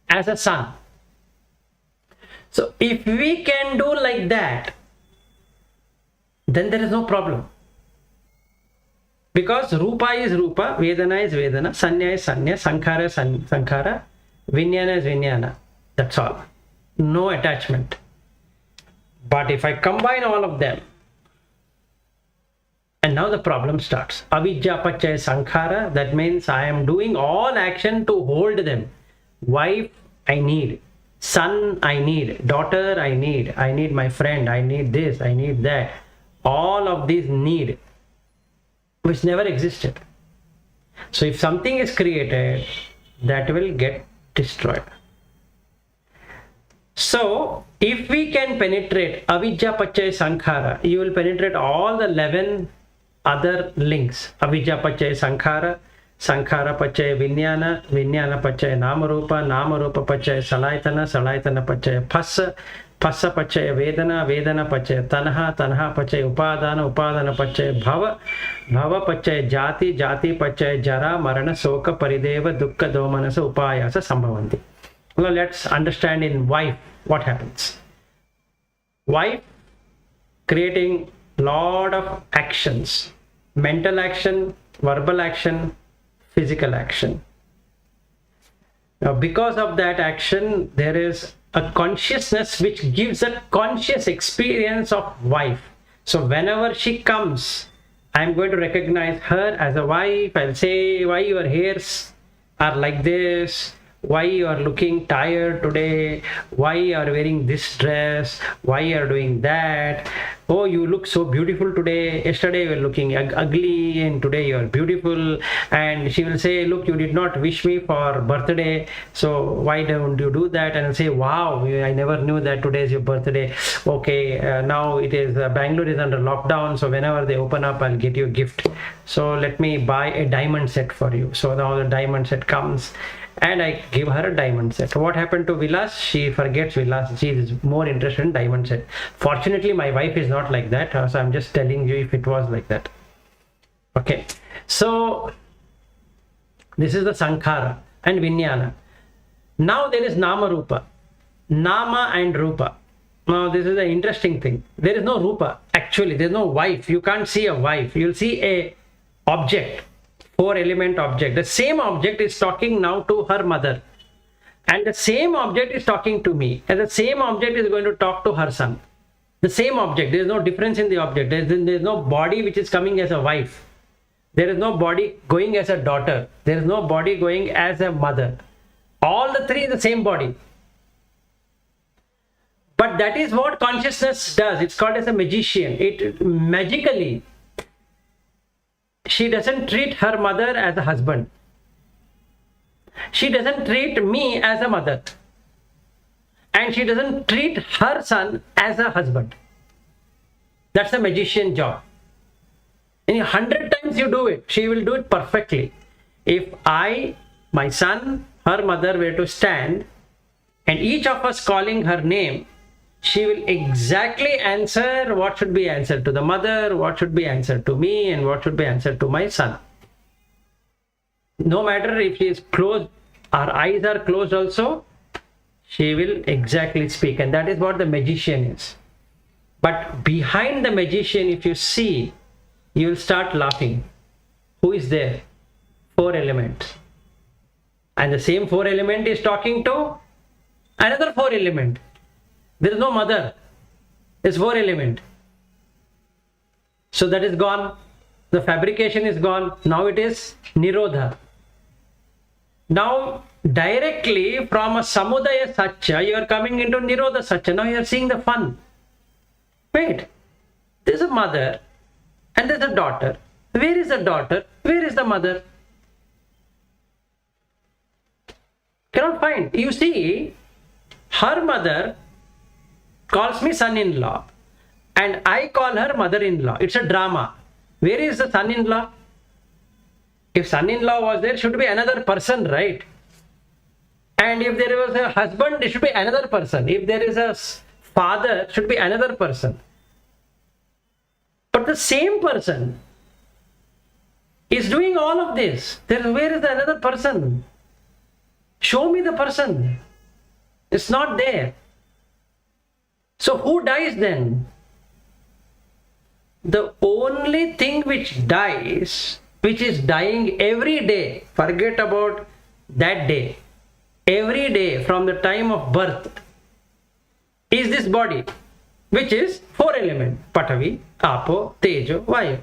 as a son. So if we can do like that, then there is no problem. Because Rupa is Rupa, Vedana is Vedana, Sanya is Sanya, Sankhara is Sankhara, Vijnana is Vijnana. That's all. No attachment. But if I combine all of them, and now the problem starts. Avidya Pachaya Sankhara, that means I am doing all action to hold them. Wife, I need. Son, I need. Daughter, I need my friend, I need this, I need that. All of these need, which never existed. So if something is created, that will get destroyed. So if we can penetrate Avidya Pachaya Sankhara, you will penetrate all the 11 other links. Avidya Pachaya Sankhara, Sankhara Pachaya Vijnana, Vijnana Pachaya Namarupa, Namarupa Pachaya Salaytana, Salaytana Pachaya Phassa, Phassa Pachaya Vedana, Vedana Pachaya Tanha, Tanha Pachaya Upadana, Upadana Pachaya Bhava, Bhava Pachaya Jati, Jati Pachaya Jara, Marana, Soka, Parideva, Dukkha, Domanasa, Upayasa, Sambhavanti. Now let's understand in wife what happens. Wife creating lot of actions, mental action, verbal action, physical action. Now because of that action, there is a consciousness which gives a conscious experience of wife. So whenever she comes, I'm going to recognize her as a wife. I'll say, why your hairs are like this? Why you are looking tired today? Why you are wearing this dress? Why you are doing that? Oh, you look so beautiful today. Yesterday you were looking ugly and today you are beautiful. And she will say, look, you did not wish me for birthday. So why don't you do that? And I'll say, wow, I never knew that today is your birthday. Okay, now it is, Bangalore is under lockdown. So whenever they open up, I'll get you a gift. So let me buy a diamond set for you. So now the diamond set comes. And I give her a diamond set. What happened to Vilas? She forgets Vilas. She is more interested in diamond set. Fortunately, my wife is not like that. So I'm just telling you if it was like that. Okay. So this is the Sankhara and Vijnana. Now there is Nama Rupa. Nama and Rupa. Now this is the interesting thing. There is no Rupa. Actually, there is no wife. You can't see a wife. You'll see a object. 4-element object. The same object is talking now to her mother, and the same object is talking to me, and the same object is going to talk to her son. The same object. There is no difference in the object. There is no body which is coming as a wife. There is no body going as a daughter. There is no body going as a mother. All the three the same body. But that is what consciousness does. It's called as a magician. It magically, she doesn't treat her mother as a husband. She doesn't treat me as a mother. And she doesn't treat her son as a husband. That's a magician job. And 100 times you do it, she will do it perfectly. If I, my son, her mother were to stand, and each of us calling her name, she will exactly answer what should be answered to the mother, what should be answered to me, and what should be answered to my son. No matter if she is closed, our eyes are closed also, she will exactly speak. And that is what the magician is. But behind the magician, if you see, you will start laughing. Who is there? 4 elements. And the same 4 element is talking to another 4 element. There is no mother. It's 4 element. So that is gone. The fabrication is gone. Now it is Nirodha. Now directly from a Samudaya Satya, you are coming into Nirodha Satya. Now you are seeing the fun. Wait, there is a mother and there is a daughter. Where is the daughter? Where is the mother? Cannot find. You see, her mother calls me son-in-law and I call her mother-in-law. It's a drama. Where is the son-in-law? If son-in-law was there, should be another person, right? And if there was a husband, it should be another person. If there is a father should be another person. But the same person is doing all of this. Where is the another person? Show me the person. It's not there. So who dies then? The only thing which dies, which is dying every day, forget about that day, every day from the time of birth, is this body, which is 4 elements: Patavi, Apo, Tejo, Vayu.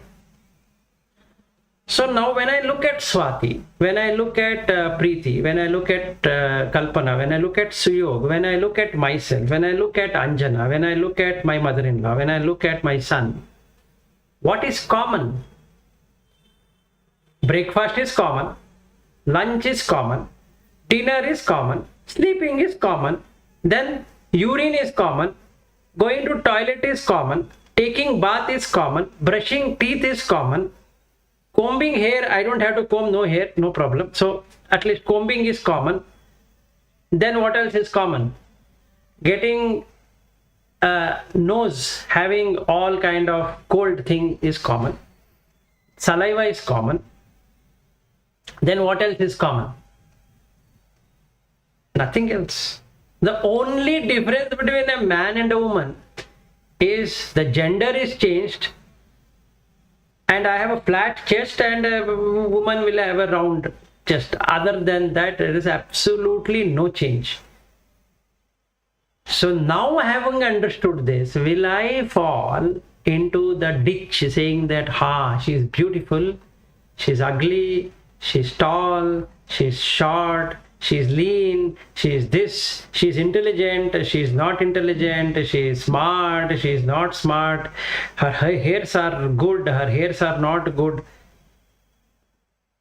So now when I look at Swati, when I look at Preeti, when I look at Kalpana, when I look at Suyog, when I look at myself, when I look at Anjana, when I look at my mother-in-law, when I look at my son, what is common? Breakfast is common, lunch is common, dinner is common, sleeping is common, then urine is common, going to toilet is common, taking bath is common, brushing teeth is common, combing hair, I don't have to comb, no hair, no problem. So at least combing is common. Then what else is common? Getting nose, having all kind of cold thing is common. Saliva is common. Then what else is common? Nothing else. The only difference between a man and a woman is the gender is changed, and I have a flat chest and a woman will have a round chest. Other than that, there is absolutely no change. So now, having understood this, will I fall into the ditch saying that, she's beautiful, she's ugly, she's tall, she's short, she's lean, she's this, she's intelligent, she's not intelligent, she's smart, she's not smart, her hairs are good, her hairs are not good.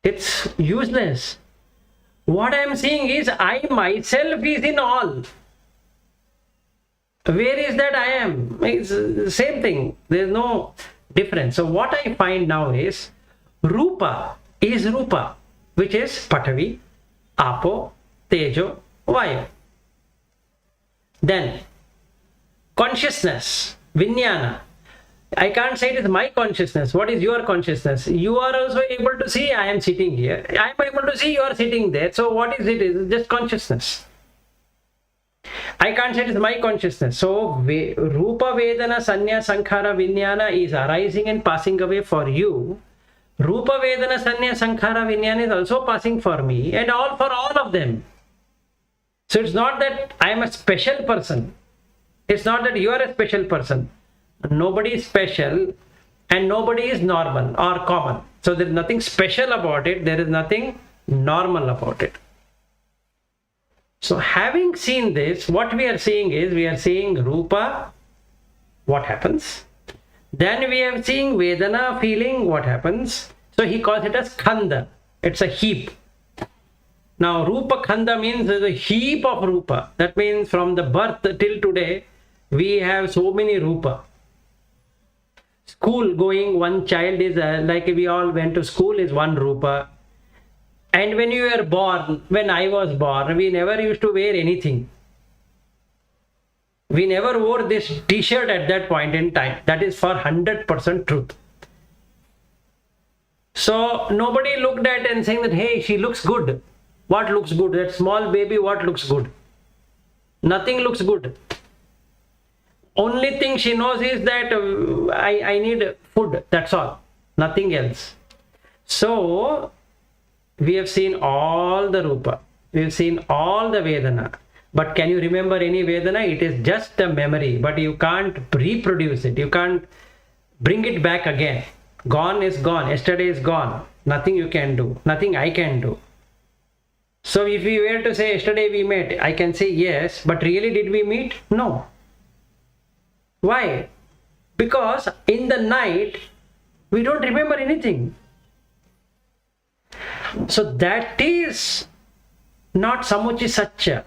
It's useless. What I am seeing is I myself is in all. Where is that I am? It's the same thing. There is no difference. So what I find now is Rupa is Rupa, which is Patavi, Apo, Tejo, Vayu. Then consciousness, Vijnana. I can't say it is my consciousness. What is your consciousness? You are also able to see I am sitting here. I am able to see you are sitting there. So what is it? It's just consciousness. I can't say it is my consciousness. So Rupa, Vedana, Sanya, Sankhara, Vijnana is arising and passing away for you. Rupa, Vedana, Sanya, Sankhara, Vijnana is also passing for me, and all for all of them. So it's not that I am a special person. It's not that you are a special person. Nobody is special and nobody is normal or common. So there is nothing special about it. There is nothing normal about it. So having seen this, what we are seeing is, we are seeing Rupa, what happens. Then we are seeing Vedana, feeling, what happens. So he calls it as Khanda. It's a heap. Now Rupa Khanda means there's a heap of Rupa. That means from the birth till today, we have so many Rupa. School going, one child is like we all went to school is one Rupa. And when you were born, when I was born, we never used to wear anything. We never wore this t-shirt at that point in time. That is for 100% truth. So nobody looked at and saying that, hey, she looks good. What looks good? That small baby, what looks good? Nothing looks good. Only thing she knows is that I need food. That's all. Nothing else. So we have seen all the Rupa. We have seen all the Vedana. But can you remember any Vedana? It is just a memory, but you can't reproduce it. You can't bring it back again. Gone is gone. Yesterday is gone. Nothing you can do. Nothing I can do. So if we were to say yesterday we met, I can say yes, but really did we meet? No. Why? Because in the night, we don't remember anything. So that is not Samuchi Satcha.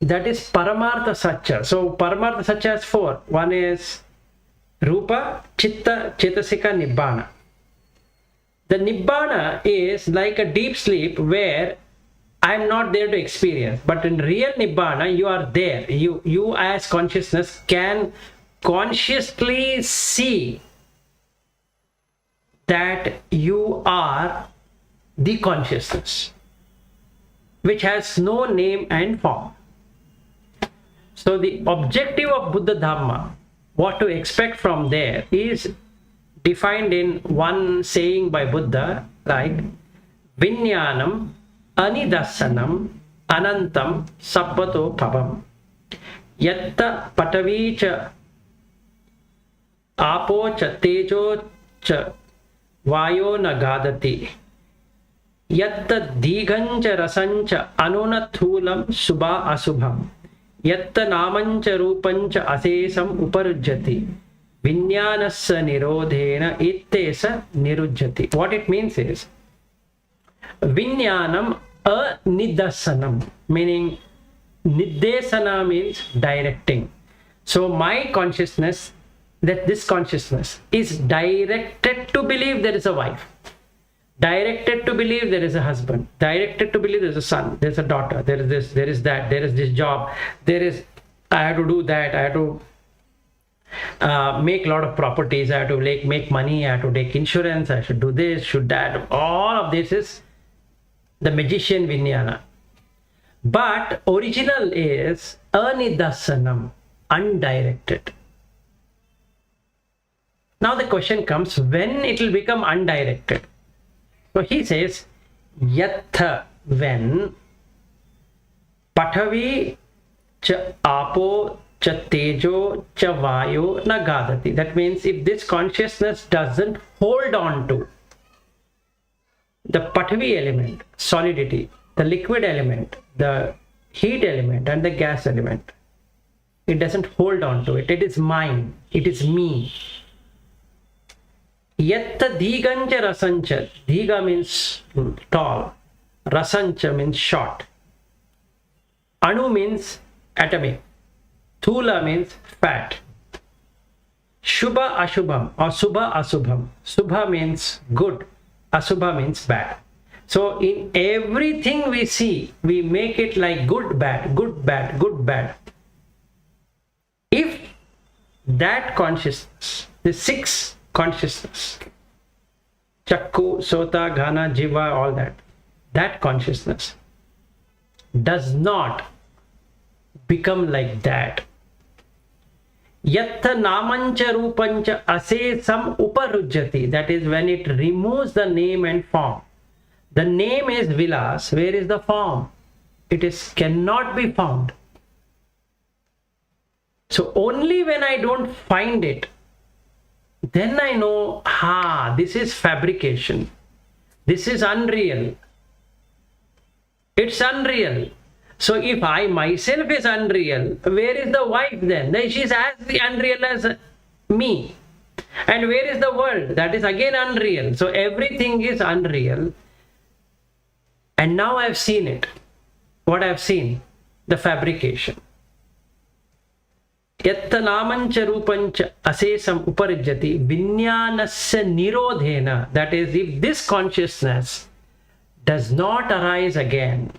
That is Paramartha Satcha. So Paramartha Satcha has 4. One is Rupa, Chitta, Chetasika, Nibbana. The Nibbana is like a deep sleep where I'm not there to experience. But in real Nibbana, you are there. You as consciousness can consciously see that you are the consciousness, which has no name and form. So the objective of Buddha Dhamma, what to expect from there, is defined in one saying by Buddha, like Vinyanam Anidasanam Anantam Sabbato Pabam Yatta Patavicha Apo cha Tejo cha Vayo Nagadati Yatta Digancha Rasancha Anunathulam Subha Asubham Yatta Namancha Rupancha Asesam Uparujjati Vinyanassa Nirodhena Ittesa Nirujjati. What it means is Vinyanam Anidasanam, meaning Niddesana means directing. So my consciousness, that this consciousness is directed to believe there is a wife, directed to believe there is a husband, directed to believe there is a son, there is a daughter, there is this, there is that, there is this job, there is, I have to do that, I have to make a lot of properties, I have to make money, I have to take insurance, I should do this, should that. All of this is the magician Vinyana. But original is Anidasanam, undirected. Now the question comes, when it will become undirected? So he says, Yatha, when Pathavi cha Apo cha Tejo cha Vayo Nagadati. That means if this consciousness doesn't hold on to the Pathavi element, solidity, the liquid element, the heat element and the gas element, it doesn't hold on to it. It is mine. It is me. Yatta Digancha Rasancha. Diga means tall. Rasancha means short. Anu means atomic. Thula means fat. Shubha Ashubham or Subha Asubham. Subha means good. Asubha means bad. So in everything we see, we make it like good, bad, good, bad, good, bad. If that consciousness, the six consciousness, Chakku, Sota, Ghana, Jiva, all that, that consciousness does not become like that. Yatta namancha rupancha asesam uparujjati. That is when it removes the name and form. The name is Vilas. Where is the form? It is cannot be found. So only when I don't find it, then I know, this is fabrication. This is unreal. It's unreal. So if I myself is unreal, where is the wife then? Then she's as unreal as me. And where is the world? That is again unreal. So everything is unreal. And now I've seen it. What I've seen? The fabrication. Yatta namancha rupancha asesam uparujjati vinyanasya nirodhena. That is, if this consciousness does not arise again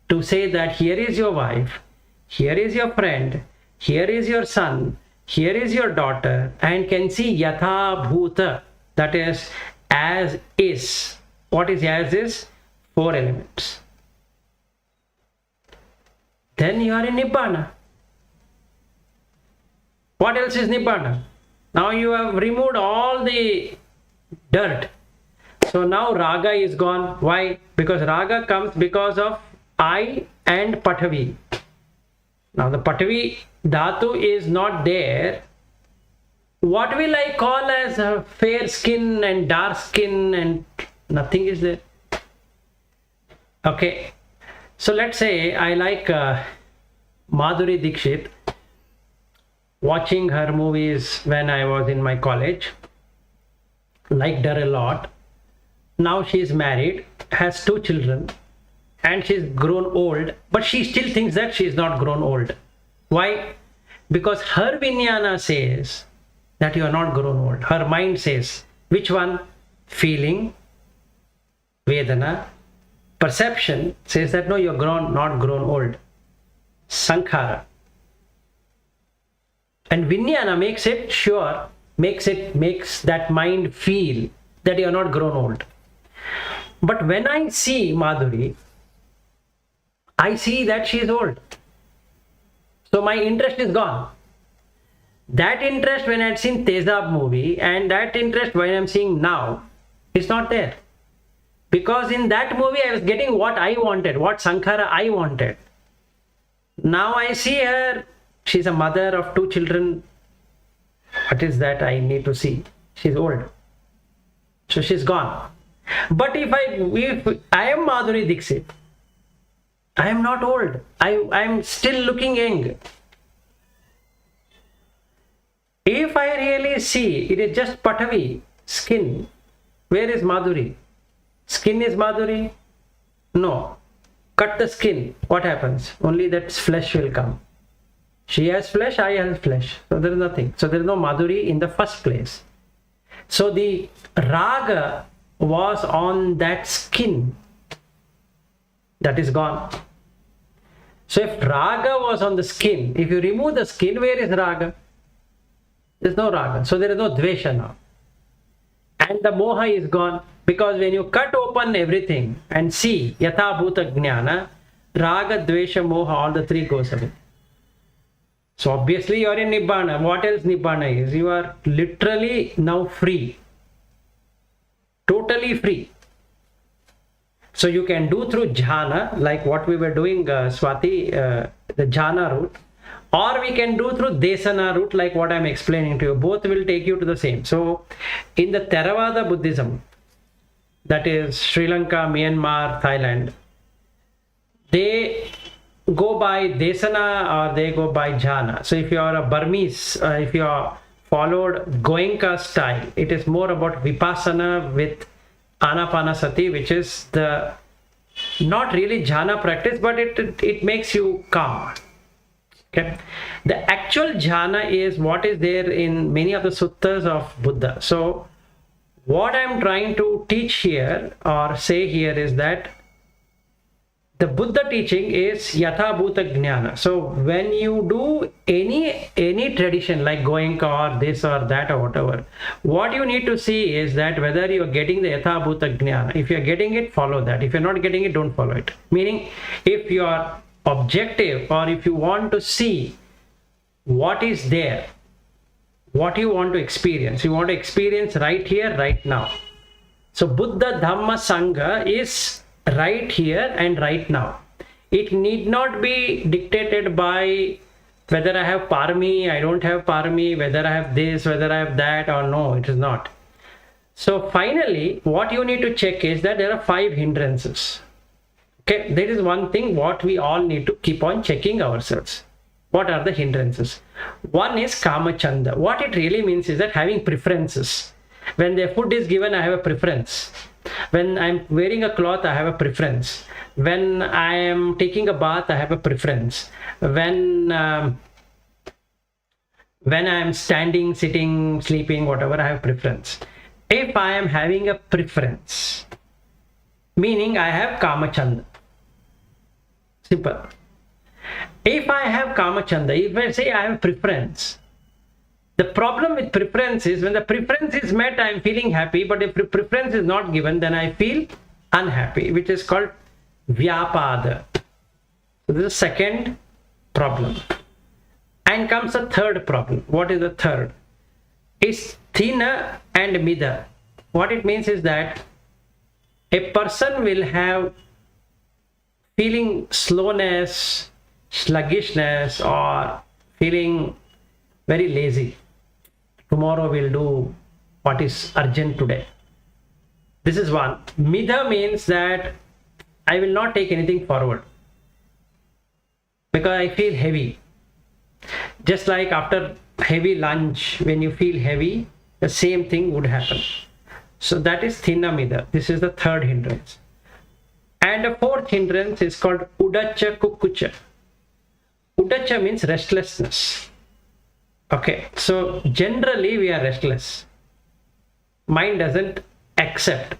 to say that here is your wife, here is your friend, here is your son, here is your daughter, and can see yatha bhuta, that is as is. What is as is? 4 elements. Then you are in Nibbana. What else is Nibbana? Now you have removed all the dirt. So now raga is gone. Why? Because raga comes because of I and Pathavi. Now the Pathavi dhatu is not there. What will I call as a fair skin and dark skin, and nothing is there. Okay. So let's say I like Madhuri Dixit. Watching her movies when I was in my college. Liked her a lot. Now she is married, has 2 children, and she's grown old, but she still thinks that she is not grown old. Why? Because her Vijnana says that you are not grown old. Her mind says, which one? Feeling, Vedana, Perception says that no, you're not grown old. Sankhara. And Vijnana makes it sure, makes that mind feel that you're not grown old. But when I see Madhuri, I see that she is old. So my interest is gone. That interest when I had seen Tezab movie and that interest when I'm seeing now is not there. Because in that movie I was getting what I wanted, what Sankhara I wanted. Now I see her, she's a mother of 2 children. What is that I need to see? She's old. So she's gone. But if I am Madhuri Dixit, I am not old. I am still looking young. If I really see, it is just Patavi, skin. Where is Madhuri? Skin is Madhuri? No. Cut the skin. What happens? Only that flesh will come. She has flesh, I have flesh. So there is nothing. So there is no Madhuri in the first place. So the raga was on that skin. That is gone. So if raga was on the skin, if you remove the skin, where is raga? There is no raga. So there is no dvesha now. And the moha is gone. Because when you cut open everything and see yatha bhuta jnana, raga, dvesha, moha, all the 3 goes away. So obviously you are in Nibbana. What else Nibbana is? You are literally now free. Totally free. So you can do through jhana, like what we were doing, Swati, the jhana route. Or we can do through desana route, like what I am explaining to you. Both will take you to the same. So in the Theravada Buddhism, that is Sri Lanka, Myanmar, Thailand, they go by desana or they go by jhana. So if you are a Burmese, if you are followed Goenka style, it is more about vipassana with anapanasati, which is the not really jhana practice, but it makes you calm. Okay, the actual jhana is what is there in many of the suttas of Buddha. So what I'm trying to teach here or say here is that the Buddha teaching is yatha bhuta jnana. So when you do any tradition like Goenka or this or that or whatever, what you need to see is that whether you're getting the yatha bhuta jnana. If you're getting it, follow that. If you're not getting it, don't follow it. Meaning, if your objective or if you want to see what is there, what you want to experience, you want to experience right here, right now. So Buddha, Dhamma, Sangha is right here and right now. It need not be dictated by whether I have parami, I don't have parami, whether I have this, whether I have that, or no, it is not. So finally, what you need to check is that there are 5 hindrances. Okay, there is one thing what we all need to keep on checking ourselves. What are the hindrances? One is kama chanda. What it really means is that having preferences. When the food is given, I have a preference. When I'm wearing a cloth, I have a preference. When I am taking a bath, I have a preference. When I am standing, sitting, sleeping, whatever, I have preference. If I am having a preference, meaning I have kama chanda. Simple. If I have kama chanda, if I say I have preference, the problem with preference is when the preference is met, I am feeling happy, but if the preference is not given, then I feel unhappy, which is called vyapada. So this is the second problem. And comes the third problem. What is the third? Is thina and mida. What it means is that a person will have feeling slowness, sluggishness, or feeling very lazy. Tomorrow we'll do what is urgent today. This is one. Midha means that I will not take anything forward because I feel heavy. Just like after heavy lunch, when you feel heavy, the same thing would happen. So that is thinna midha. This is the third hindrance. And the fourth hindrance is called udacha kukucha. Udacha means restlessness. Okay, so generally we are restless. Mind doesn't accept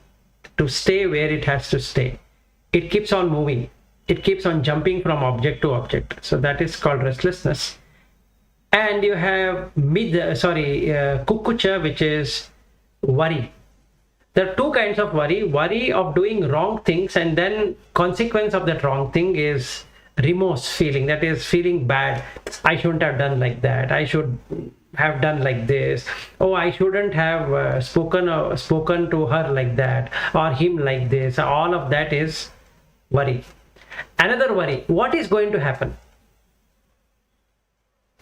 to stay where it has to stay. it keeps on moving. It keeps on jumping from object to object. So that is called restlessness. And you have kukucha, which is worry. There are two kinds of worry. Worry of doing wrong things, and then consequence of that wrong thing is remorse feeling. That is feeling bad. I shouldn't have done like that. I should have done like this. Oh, I shouldn't have spoken to her like that or him like this. All of that is worry. Another worry. What is going to happen?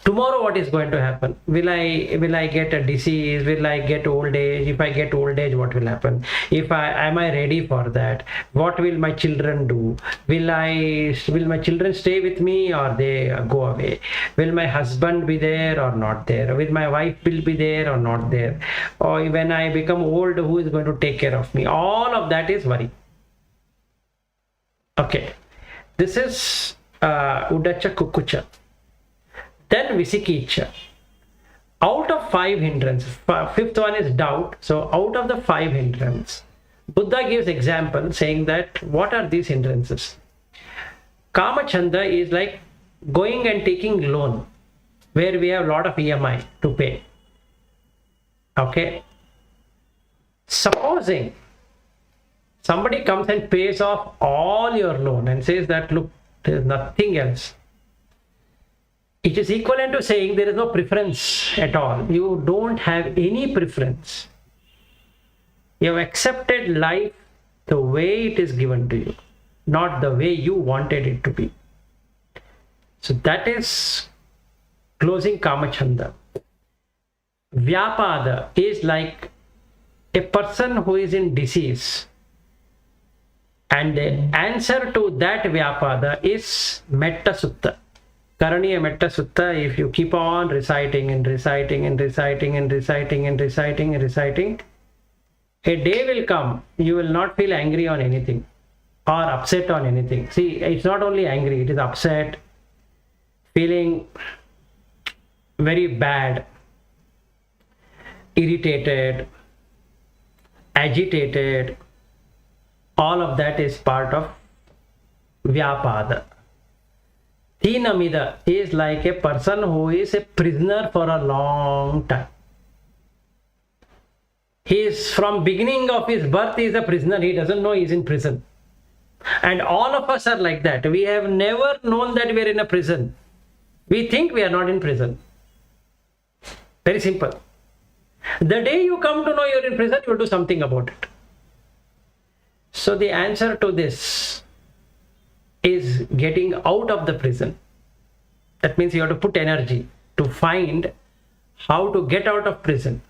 Tomorrow, what is going to happen? Will I get a disease? Will I get old age? If I get old age, what will happen? Am I ready for that? What will my children do? Will my children stay with me or they go away? Will my husband be there or not there? Will my wife will be there or not there? Or when I become old, who is going to take care of me? All of that is worry. Okay, this is Udacha Kukucha. Then Visikicha. Out of 5 hindrances, fifth one is doubt. So out of the 5 hindrances, Buddha gives example saying that what are these hindrances? Kamachanda is like going and taking loan where we have a lot of EMI to pay. Okay. Supposing somebody comes and pays off all your loan and says that, look, there's nothing else. It is equivalent to saying there is no preference at all. You don't have any preference. You have accepted life the way it is given to you, not the way you wanted it to be. So that is closing Kamachanda. Vyapada is like a person who is in disease. And the answer to that Vyapada is Metta Sutta. Karaniya Metta Sutta, if you keep on reciting, a day will come, you will not feel angry on anything or upset on anything. See, it's not only angry, it is upset, feeling very bad, irritated, agitated. All of that is part of Vyapada. Tinamida is like a person who is a prisoner for a long time. He is from beginning of his birth, he is a prisoner. He doesn't know he is in prison. And all of us are like that. We have never known that we are in a prison. We think we are not in prison. Very simple. The day you come to know you are in prison, you will do something about it. So the answer to this is getting out of the prison. That means you have to put energy to find how to get out of prison.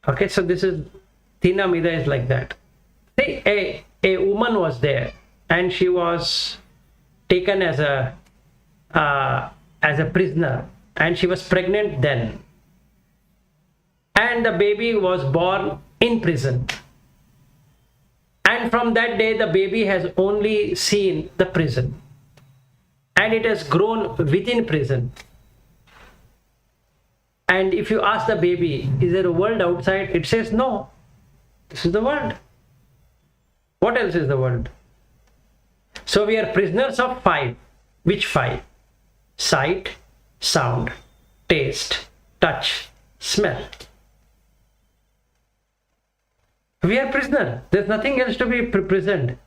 Okay, so this is Tinamida is like that. See, a woman was there and she was taken as a prisoner and she was pregnant then. And the baby was born in prison. And from that day, the baby has only seen the prison. And it has grown within prison. And if you ask the baby, is there a world outside? It says, no, this is the world. What else is the world? So we are prisoners of 5. Which 5? Sight, sound, taste, touch, smell. We are prisoner. There's nothing else to be prisoned.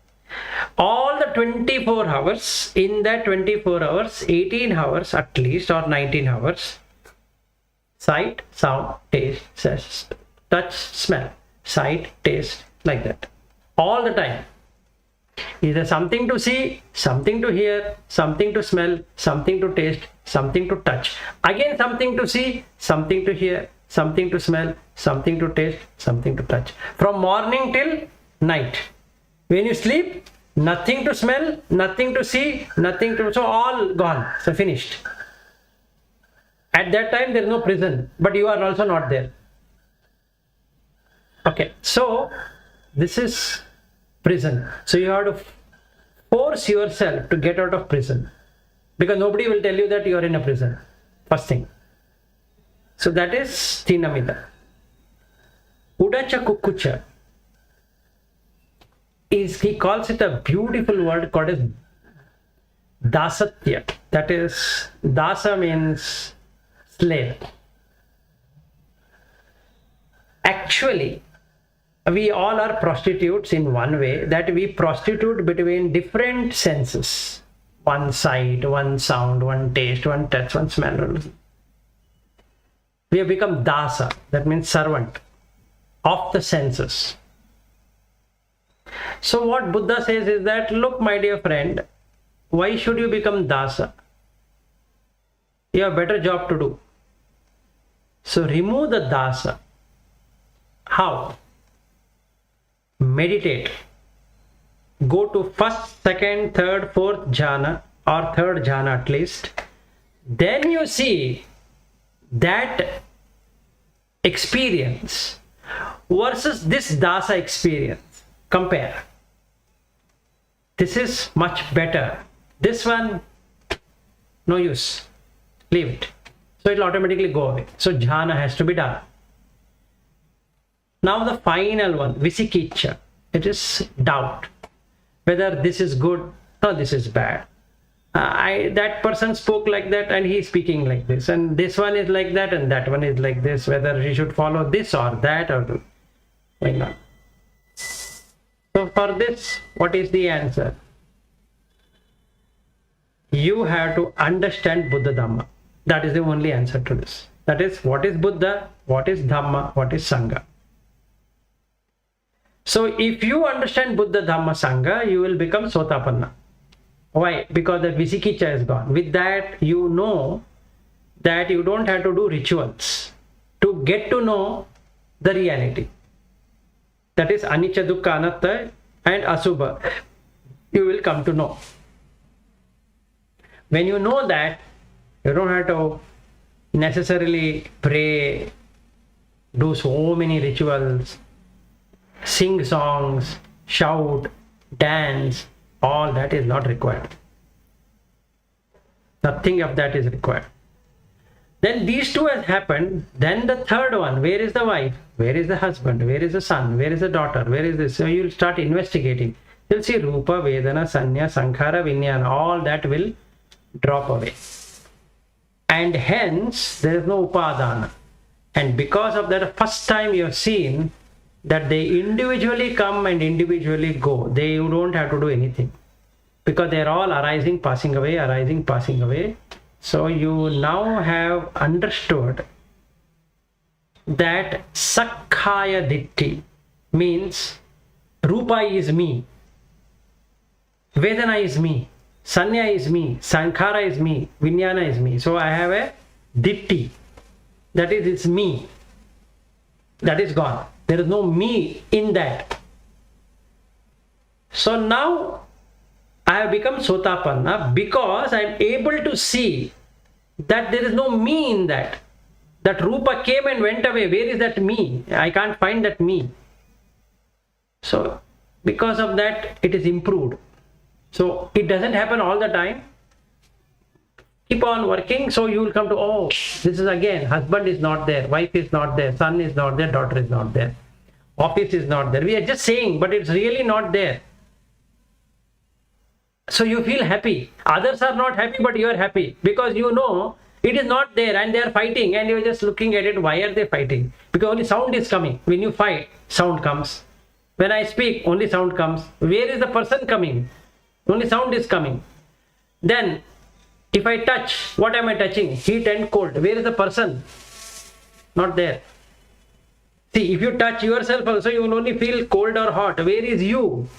All the 24 hours, in that 24 hours, 18 hours at least or 19 hours, sight, sound, taste, touch, smell, sight, taste, like that. All the time. Either something to see, something to hear, something to smell, something to taste, something to touch. Again something to see, something to hear, something to smell, something to taste, something to touch. From morning till night. When you sleep, nothing to smell, nothing to see, nothing to... So all gone. So finished. At that time there is no prison, but you are also not there. Okay, so this is prison. So you have to force yourself to get out of prison, because nobody will tell you that you are in a prison. First thing. So that is Tinamida. Udacha Kukucha. is, he calls it a beautiful word called as dasatya. That is, dasa means slave. Actually, we all are prostitutes in one way, that we prostitute between different senses. One sight, one sound, one taste, one touch, one smell. We have become dasa, that means servant of the senses. So what Buddha says is that, look, my dear friend, why should you become dasa? You have a better job to do. So remove the dasa. How? Meditate. Go to first, second, third, fourth jhana, or third jhana at least. Then you see that experience versus this dasa experience. Compare. This is much better. This one, no use. Leave it. So it will automatically go away. So jhana has to be done. Now the final one, visikiccha. It is doubt. Whether this is good or this is bad. That person spoke like that and he is speaking like this. And this one is like that and that one is like this. Whether he should follow this or that or why not. So for this, what is the answer? You have to understand Buddha Dhamma. That is the only answer to this. That is, what is Buddha, what is Dhamma, what is Sangha. So if you understand Buddha, Dhamma, Sangha, you will become Sotapanna. Why? Because the Visikiccha is gone. With that, you know that you don't have to do rituals to get to know the reality. That is Anicca, Dukkha, Anatta and Asubha. You will come to know. When you know that, you don't have to necessarily pray, do so many rituals, sing songs, shout, dance. All that is not required. Nothing of that is required. Then these two has happened. Then the third one, where is the wife? Where is the husband? Where is the son? Where is the daughter? Where is this? So you'll start investigating. You'll see Rupa, Vedana, Sanya, Sankhara, Vijnana. All that will drop away. And hence, there is no upadana. And because of that, first time you have seen that they individually come and individually go. You don't have to do anything. Because they are all arising, passing away, arising, passing away. So you now have understood that Sakkaya Ditti means Rupa is me, Vedana is me, Sanya is me, Sankhara is me, Vijnana is me. So I have a Ditti. That is, it's me. That is gone. There is no me in that. So now I have become Sotapanna because I am able to see that there is no me in that. That Rupa came and went away. Where is that me? I can't find that me. So because of that, it is improved. So it doesn't happen all the time. Keep on working, so you will come to, oh, this is again, husband is not there, wife is not there, son is not there, daughter is not there, office is not there. We are just saying, but it's really not there. So you feel happy. Others are not happy, but you are happy because you know it is not there and they are fighting and you are just looking at it. Why are they fighting? Because only sound is coming. When you fight, sound comes. When I speak, only sound comes. Where is the person coming? Only sound is coming. Then if I touch, what am I touching? Heat and cold. Where is the person? Not there. See, if you touch yourself also, you will only feel cold or hot. Where is you?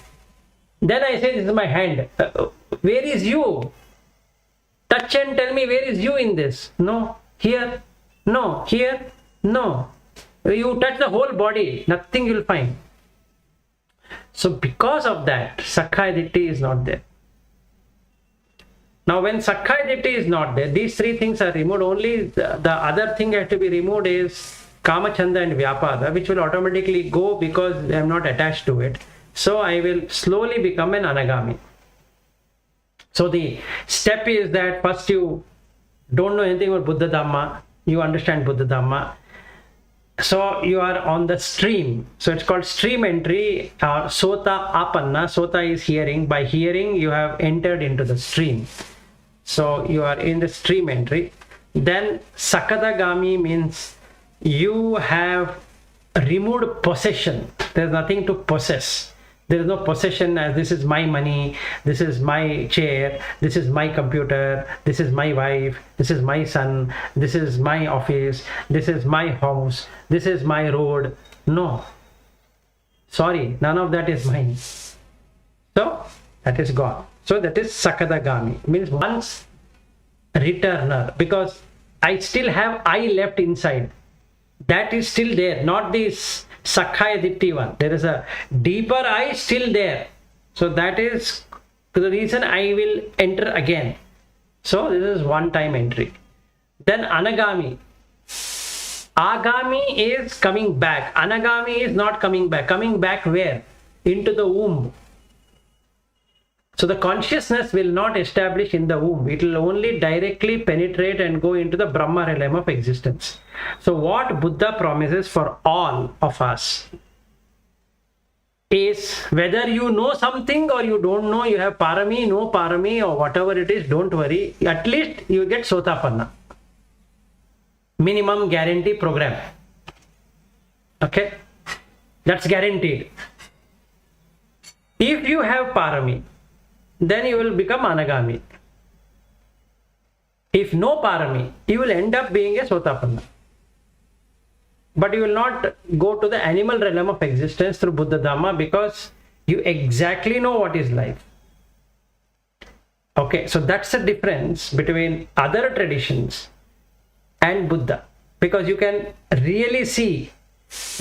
Then I say, this is my hand. Where is you? Touch and tell me, where is you in this? No. Here? No. Here? No. You touch the whole body. Nothing you will find. So because of that, Sakkaya Ditti is not there. Now when Sakkaya Ditti is not there, these three things are removed. Only the other thing has to be removed is Kamachanda and Vyapada, which will automatically go because I am not attached to it. So I will slowly become an Anagami. So the step is that first you don't know anything about Buddha Dhamma, you understand Buddha Dhamma, So you are on the stream. So it's called stream entry or sota apanna. Sota is hearing. By hearing, you have entered into the stream. So you are in the stream entry. Then sakadagami means you have removed possession. There's nothing to possess. There is no possession as this is my money, this is my chair, this is my computer, this is my wife, this is my son, this is my office, this is my house, this is my road. No. Sorry, none of that is mine. So that is gone. So that is sakadagami. Means once returner, because I still have I left inside. That is still there, not this Sakhaya Ditti one. There is a deeper I still there. So that is the reason I will enter again. So this is one time entry. Then Anagami. Agami is coming back. Anagami is not coming back. Coming back where? Into the womb. So the consciousness will not establish in the womb. It will only directly penetrate and go into the Brahma realm of existence. So what Buddha promises for all of us is whether you know something or you don't know, you have parami, no parami or whatever it is, don't worry. At least you get sotapanna. Minimum guarantee program. Okay? That's guaranteed. If you have parami, then you will become anagami. If no parami, you will end up being a sotapanna. But you will not go to the animal realm of existence through Buddha Dhamma because you exactly know what is life. Okay, so that's the difference between other traditions and Buddha. Because you can really see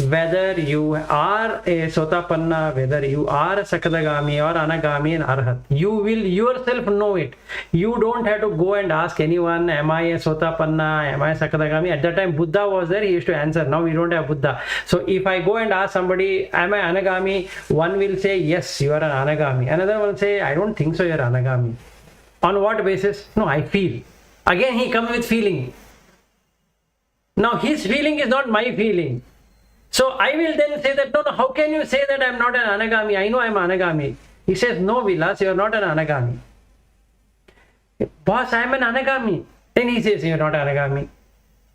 whether you are a sotapanna, whether you are a sakadagami or anagami and arhat. You will yourself know it. You don't have to go and ask anyone, am I a sotapanna, am I a sakadagami? At that time Buddha was there, he used to answer. Now we don't have Buddha. So if I go and ask somebody, am I anagami? One will say, yes, you are an anagami. Another one will say, I don't think so, you are anagami. On what basis? No, I feel. Again he comes with feeling. Now his feeling is not my feeling. So I will then say that, no, how can you say that I am not an anagami? I know I am anagami. He says, no, Vilas, you are not an anagami. Boss, I am an anagami. Then he says, you are not anagami.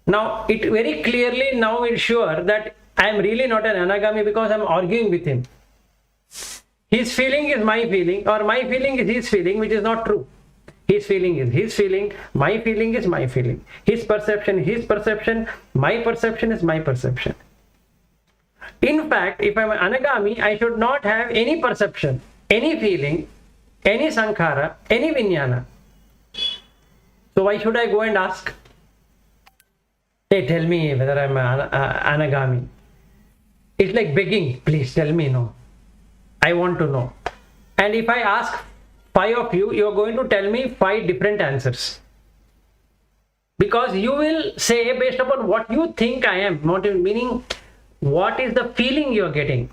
Now, it very clearly now is sure that I am really not an anagami because I am arguing with him. His feeling is my feeling or my feeling is his feeling, which is not true. His feeling is his feeling, my feeling is my feeling. His perception is his perception, my perception is my perception. In fact, if I am an anagami, I should not have any perception, any feeling, any sankhara, any vijnana. So why should I go and ask? Hey, tell me whether I am an anagami. It's like begging, please tell me no. I want to know. And if I ask 5 of you, you are going to tell me 5 different answers. Because you will say based upon what you think I am, not meaning what is the feeling you are getting.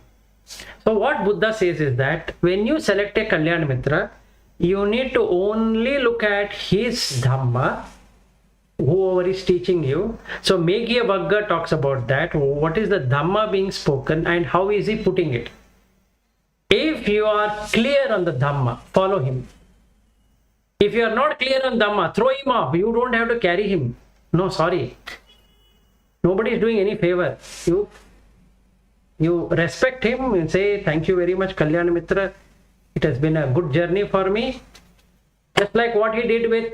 So what Buddha says is that when you select a Kalyan Mitra, you need to only look at his Dhamma, whoever is teaching you. So Meghiya Vagga talks about that. What is the Dhamma being spoken and how is he putting it? If you are clear on the Dhamma, follow him. If you are not clear on Dhamma, throw him off. You don't have to carry him. No, sorry. Nobody is doing any favor. You respect him and say, thank you very much, Kalyan Mitra. It has been a good journey for me. Just like what he did with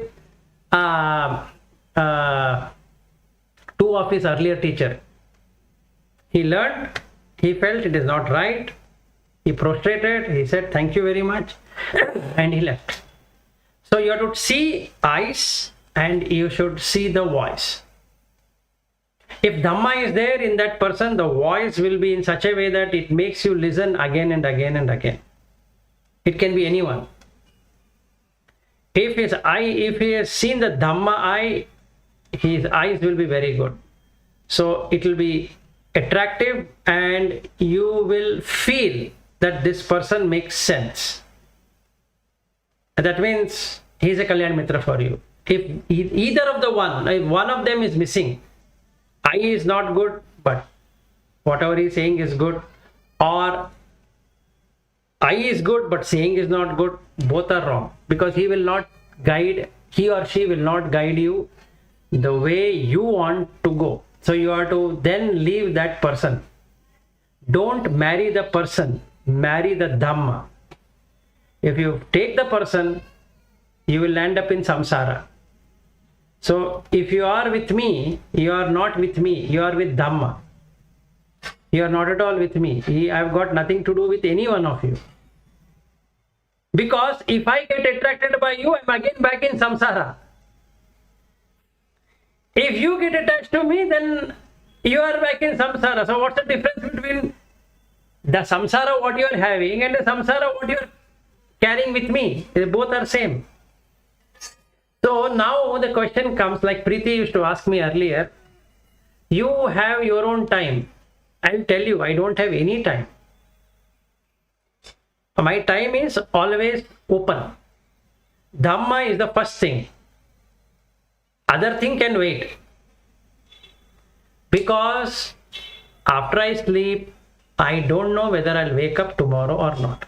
2 of his earlier teacher. He learned, he felt it is not right. He prostrated, he said, thank you very much. And he left. So you have to see eyes and you should see the voice. If Dhamma is there in that person, the voice will be in such a way that it makes you listen again and again and again. It can be anyone. If he has seen the Dhamma eye, his eyes will be very good. So it will be attractive and you will feel that this person makes sense. And that means he is a Kalyan Mitra for you. If either of the one, if one of them is missing, eye is not good, but whatever he's saying is good, or I is good but saying is not good, both are wrong, because he or she will not guide you the way you want to go. So you have to then leave that person. Don't marry the person, marry the Dhamma. If you take the person, you will end up in samsara. So if you are with me, you are not with me, you are with Dhamma. You are not at all with me. I have got nothing to do with any one of you. Because if I get attracted by you, I am again back in samsara. If you get attached to me, then you are back in samsara. So what's the difference between the samsara what you are having and the samsara what you are carrying with me? They both are same. So now the question comes, like Preeti used to ask me earlier, you have your own time. I will tell you, I don't have any time. My time is always open. Dhamma is the first thing. Other thing can wait. Because after I sleep, I don't know whether I'll wake up tomorrow or not.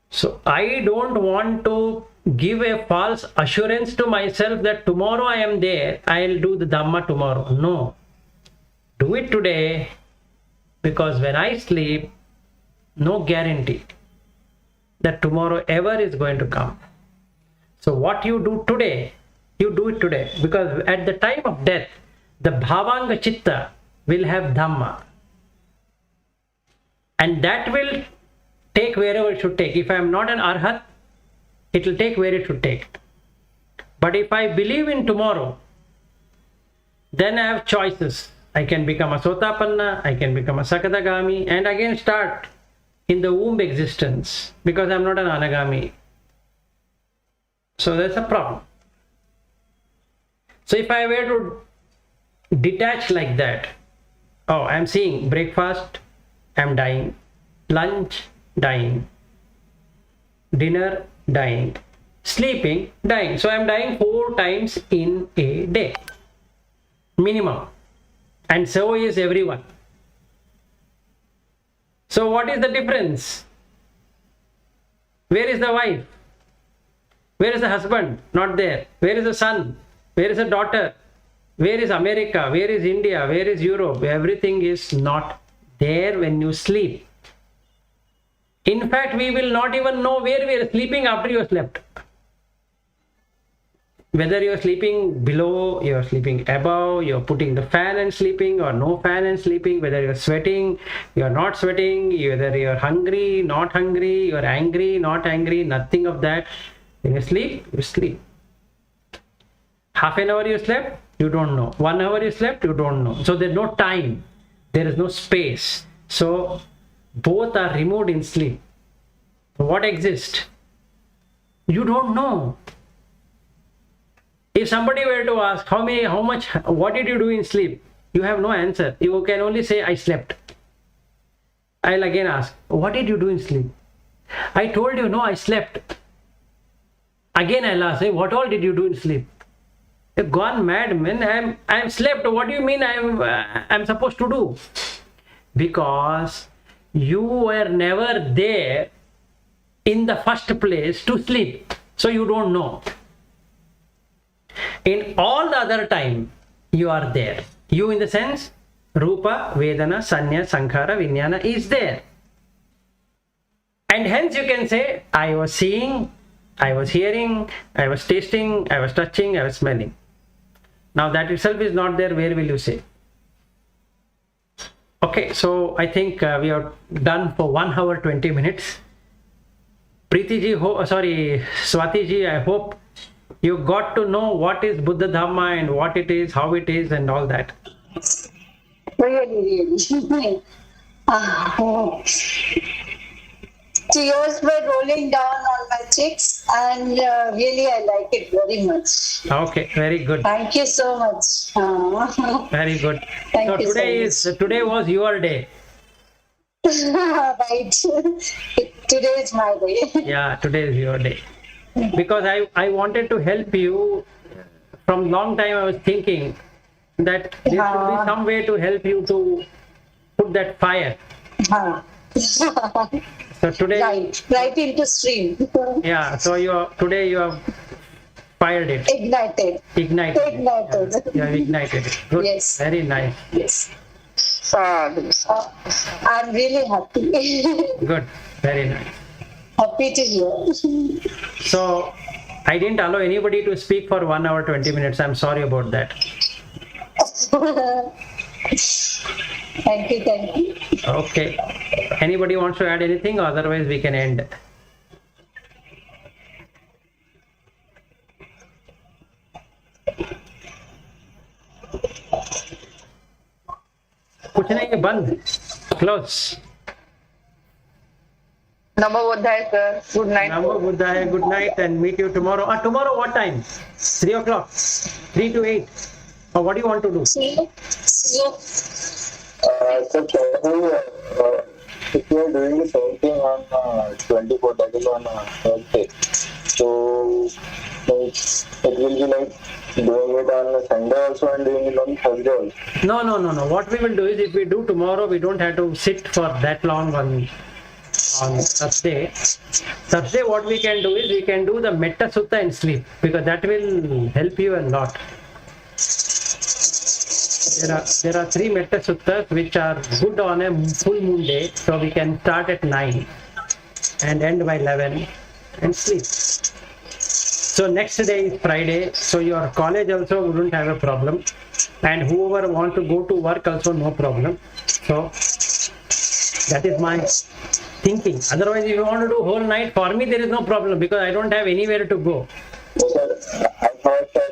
So I don't want to give a false assurance to myself that tomorrow I am there, I'll do the Dhamma tomorrow. No. Do it today, because when I sleep, no guarantee that tomorrow ever is going to come. So what you do today, you do it today, because at the time of death, the bhavanga citta will have Dhamma, and that will take wherever it should take. If I am not an arhat, it will take where it should take. But if I believe in tomorrow, then I have choices. I can become a sotapanna, I can become a sakadagami, and again start in the womb existence, because I'm not an anagami. So that's a problem. So if I were to detach like that, oh, I'm seeing breakfast, I'm dying, lunch, dying, dinner, dying, sleeping, dying. So I'm dying 4 times in a day, minimum. And so is everyone. So what is the difference? Where is the wife? Where is the husband? Not there. Where is the son? Where is the daughter? Where is America? Where is India? Where is Europe? Everything is not there when you sleep. In fact, we will not even know where we are sleeping after you have slept. Whether you are sleeping below, you are sleeping above, you are putting the fan and sleeping, or no fan and sleeping, whether you are sweating, you are not sweating, whether you are hungry, not hungry, you are angry, not angry, nothing of that. When you sleep, you sleep. Half an hour you slept, you don't know. 1 hour you slept, you don't know. So there is no time, there is no space. So both are removed in sleep. So what exists? You don't know. If somebody were to ask how much, what did you do in sleep? You have no answer. You can only say, I slept. I'll again ask, what did you do in sleep? I told you, no, I slept. Again I'll ask, what all did you do in sleep? You've gone mad, man. I'm slept. What do you mean I'm supposed to do? Because you were never there in the first place to sleep. So you don't know. In all the other time, you are there. You in the sense, Rupa, Vedana, Sanya, Sankhara, Vijnana is there. And hence you can say, I was seeing, I was hearing, I was tasting, I was touching, I was smelling. Now that itself is not there, where will you say? Okay, so I think we are done for 1 hour 20 minutes. Preeti ji, Swati ji, I hope you got to know what is Buddha Dhamma and what it is, how it is, and all that. Really. Tears were rolling down on my cheeks, and really I like it very much. Okay, very good. Thank you so much. Very good. Thank you Today was your day. Right. Today is my day. Yeah, today is your day. Because I wanted to help you. From long time I was thinking, that there should be some way to help you to put that fire. So today, right into stream. yeah. So today you have fired it. Ignited. Ignited. Yeah, you have ignited it. Good. Yes. Very nice. Yes. I'm really happy. Good. Very nice. Happy to hear. So I didn't allow anybody to speak for 1 hour 20 minutes. I'm sorry about that. Thank you. Okay. Anybody wants to add anything? Otherwise, we can end. कुछ नहीं, बंद. Close. Namo Buddhaya, sir. Good night. Namo Buddhaya. Good night, and meet you tomorrow. Tomorrow what time? 3 o'clock. 3 to 8. Or what do you want to do? If you are doing the same thing on 24, that is on Thursday, so it will be like doing it on Sunday also and doing it on Thursday also. No. What we will do is, if we do tomorrow, we don't have to sit for that long on Thursday. Thursday, what we can do is, we can do the Metta Sutta and sleep, because that will help you a lot. There are 3 Metta Suttas which are good on a full moon day, so we can start at 9 and end by 11 and sleep. So next day is Friday, so your college also wouldn't have a problem, and whoever want to go to work also no problem. So that is my thinking. Otherwise, if you want to do whole night, for me there is no problem, because I don't have anywhere to go. Sir, I thought that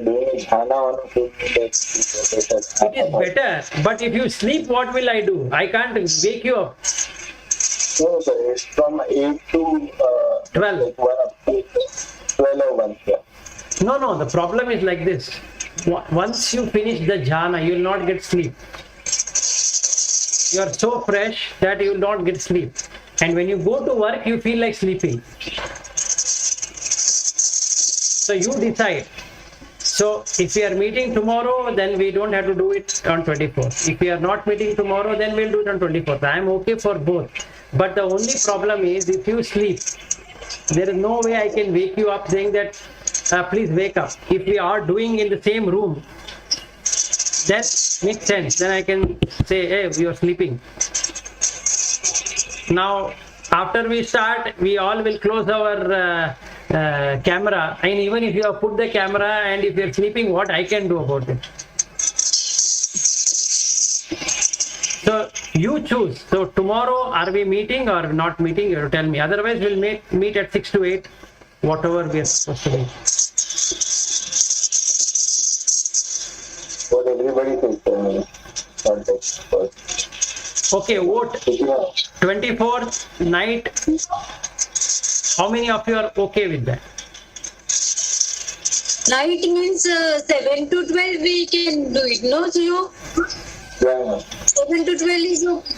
doing jhana on a full moon day It is better, but if you sleep, what will I do? I can't wake you up. No, sir, it's from 8 to 12. Like 1 up to 12 or 1. Yeah. No, the problem is like this. Once you finish the jhana, you will not get sleep. You are so fresh that you will not get sleep. And when you go to work, you feel like sleeping. So you decide. So if we are meeting tomorrow, then we don't have to do it on 24th. If we are not meeting tomorrow, then we'll do it on 24th. I am okay for both. But the only problem is, if you sleep, there is no way I can wake you up saying that, please wake up. If we are doing in the same room, then makes sense. Then I can say, hey, you are sleeping. Now, after we start, we all will close our camera, and even if you have put the camera and if you are sleeping, what I can do about it? So you choose. So tomorrow, are we meeting or not meeting? You have to tell me. Otherwise, we'll meet at 6 to 8, whatever we are supposed to meet. What everybody thinks. Okay, vote. 24th night. How many of you are okay with that? Night means 7 to 12 we can do it, no, Gio? Yeah. 7 to 12 is okay.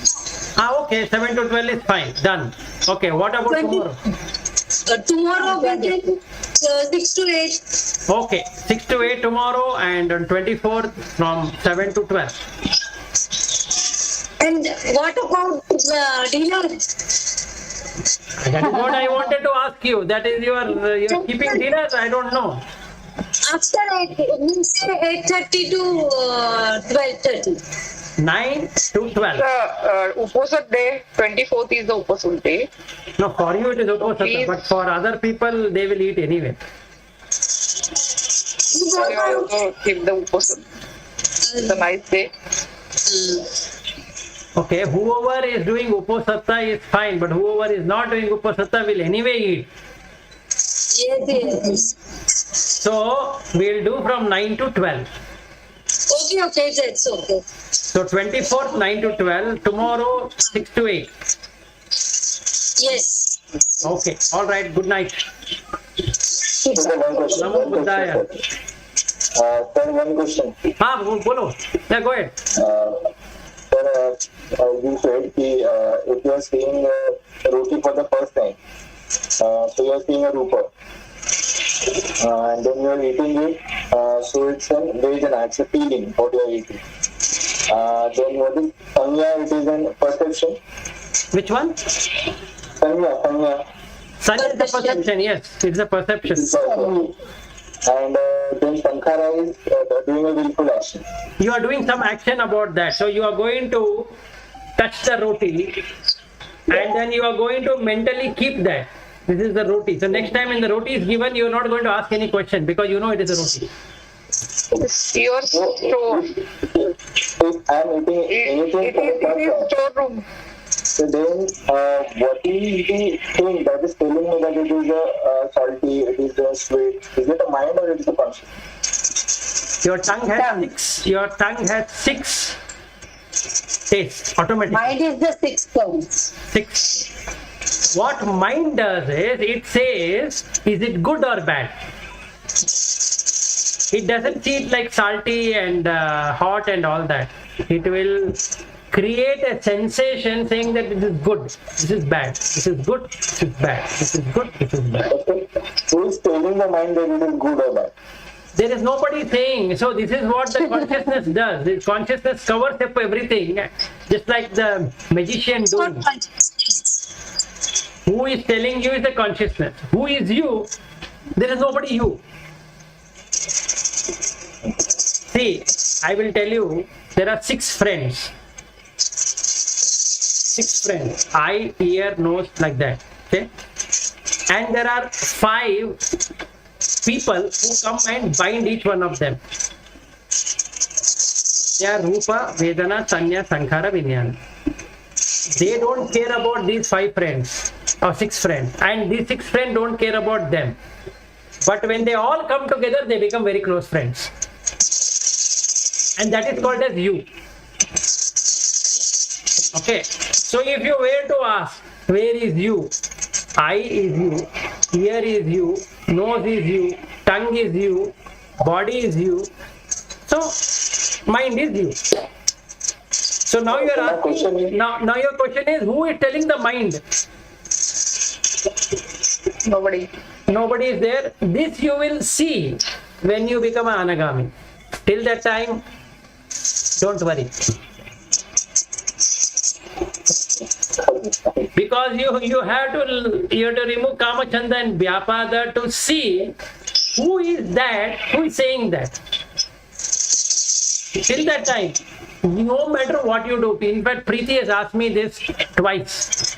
Okay, 7 to 12 is fine. Done. Okay, what about 20. tomorrow? Tomorrow we can 6 to 8. Okay, 6 to 8 tomorrow, and on 24th from 7 to 12. And what about dinner? That is what I wanted to ask you. That is you're keeping dinner? I don't know. After 8, means 8:30 to 12:30. 9 to 12. Upasat day, 24th is the Upasat day. No, for you it is Uposatha, Please. but for other people, they will eat anyway. So you also keep the Upasat. It's a nice day. Okay, whoever is doing Uposatha is fine, but whoever is not doing Uposatha will anyway eat. Yes. So, we'll do from 9 to 12. Okay, that's okay. So, 24th, 9 to 12. Tomorrow, 6 to 8. Yes. Okay, all right, good night. Sir, one question. Namo Buddhaya. Sir, one question. हाँ बोलो. Yeah, go ahead. Sir, you said if you are seeing roti for the first time, so you are seeing a rupa, and then you are eating it So it's an vegana, it's a feeling what you are eating. Then what is sanya? It is an perception. Which one? Sanya. Sun is the perception, yes, it's the perception. And then sankhara is doing a willful action. You are doing some action about that. So you are going to touch the roti and then you are going to mentally keep that. This is the roti. So next time when the roti is given, you are not going to ask any question because you know it is a roti. It's your store. If I am eating anything It is storeroom. so then what is the thing that is telling me that it is a salty, it is a sweet? Is it a mind or it is a consciousness? Your tongue has six tastes automatically. Mind is the sixth sense. Six. What mind does is it says, is it good or bad? It doesn't see it like salty and hot and all that. It will create a sensation saying that this is good, this is bad, this is good, this is bad, this is good, this is bad. Okay. Who is telling the mind that it is good or bad? There is nobody saying. So this is what the consciousness does. The consciousness covers up everything, just like the magician doing. Who is telling you is the consciousness. Who is you? There is nobody you. See, I will tell you, there are 6 friends. 6 friends. Eye, ear, nose, like that. Okay? And there are 5 people who come and bind each one of them. They are Rupa, Vedana, Sanya, Sankhara, Vijnana. They don't care about these 5 friends or 6 friends, and these 6 friends don't care about them. But when they all come together, they become very close friends. And that is called as you. Okay. So if you were to ask, where is you? Eye is you, ear is you, nose is you, tongue is you, body is you. So mind is you. So now you are asking, now your question is, who is telling the mind? Nobody. Nobody is there. This you will see when you become an anagami. Till that time, don't worry. Because you have to remove kama, chanda and vyapada to see who is that, who is saying that. Till that time, no matter what you do, in fact Preeti has asked me this twice.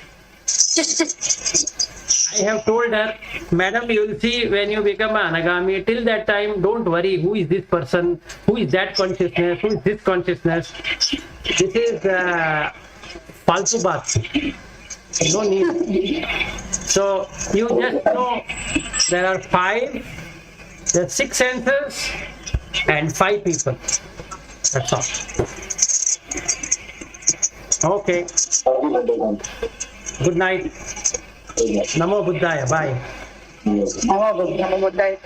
I have told her, madam, you will see when you become an anagami, till that time don't worry who is this person, who is that consciousness, who is this consciousness. This is falsu baat. No need. So you just know there are 5, there are 6 senses and 5 people. That's all. Okay. Good night. Namo Buddhaya. Bye. Namo Buddhaya.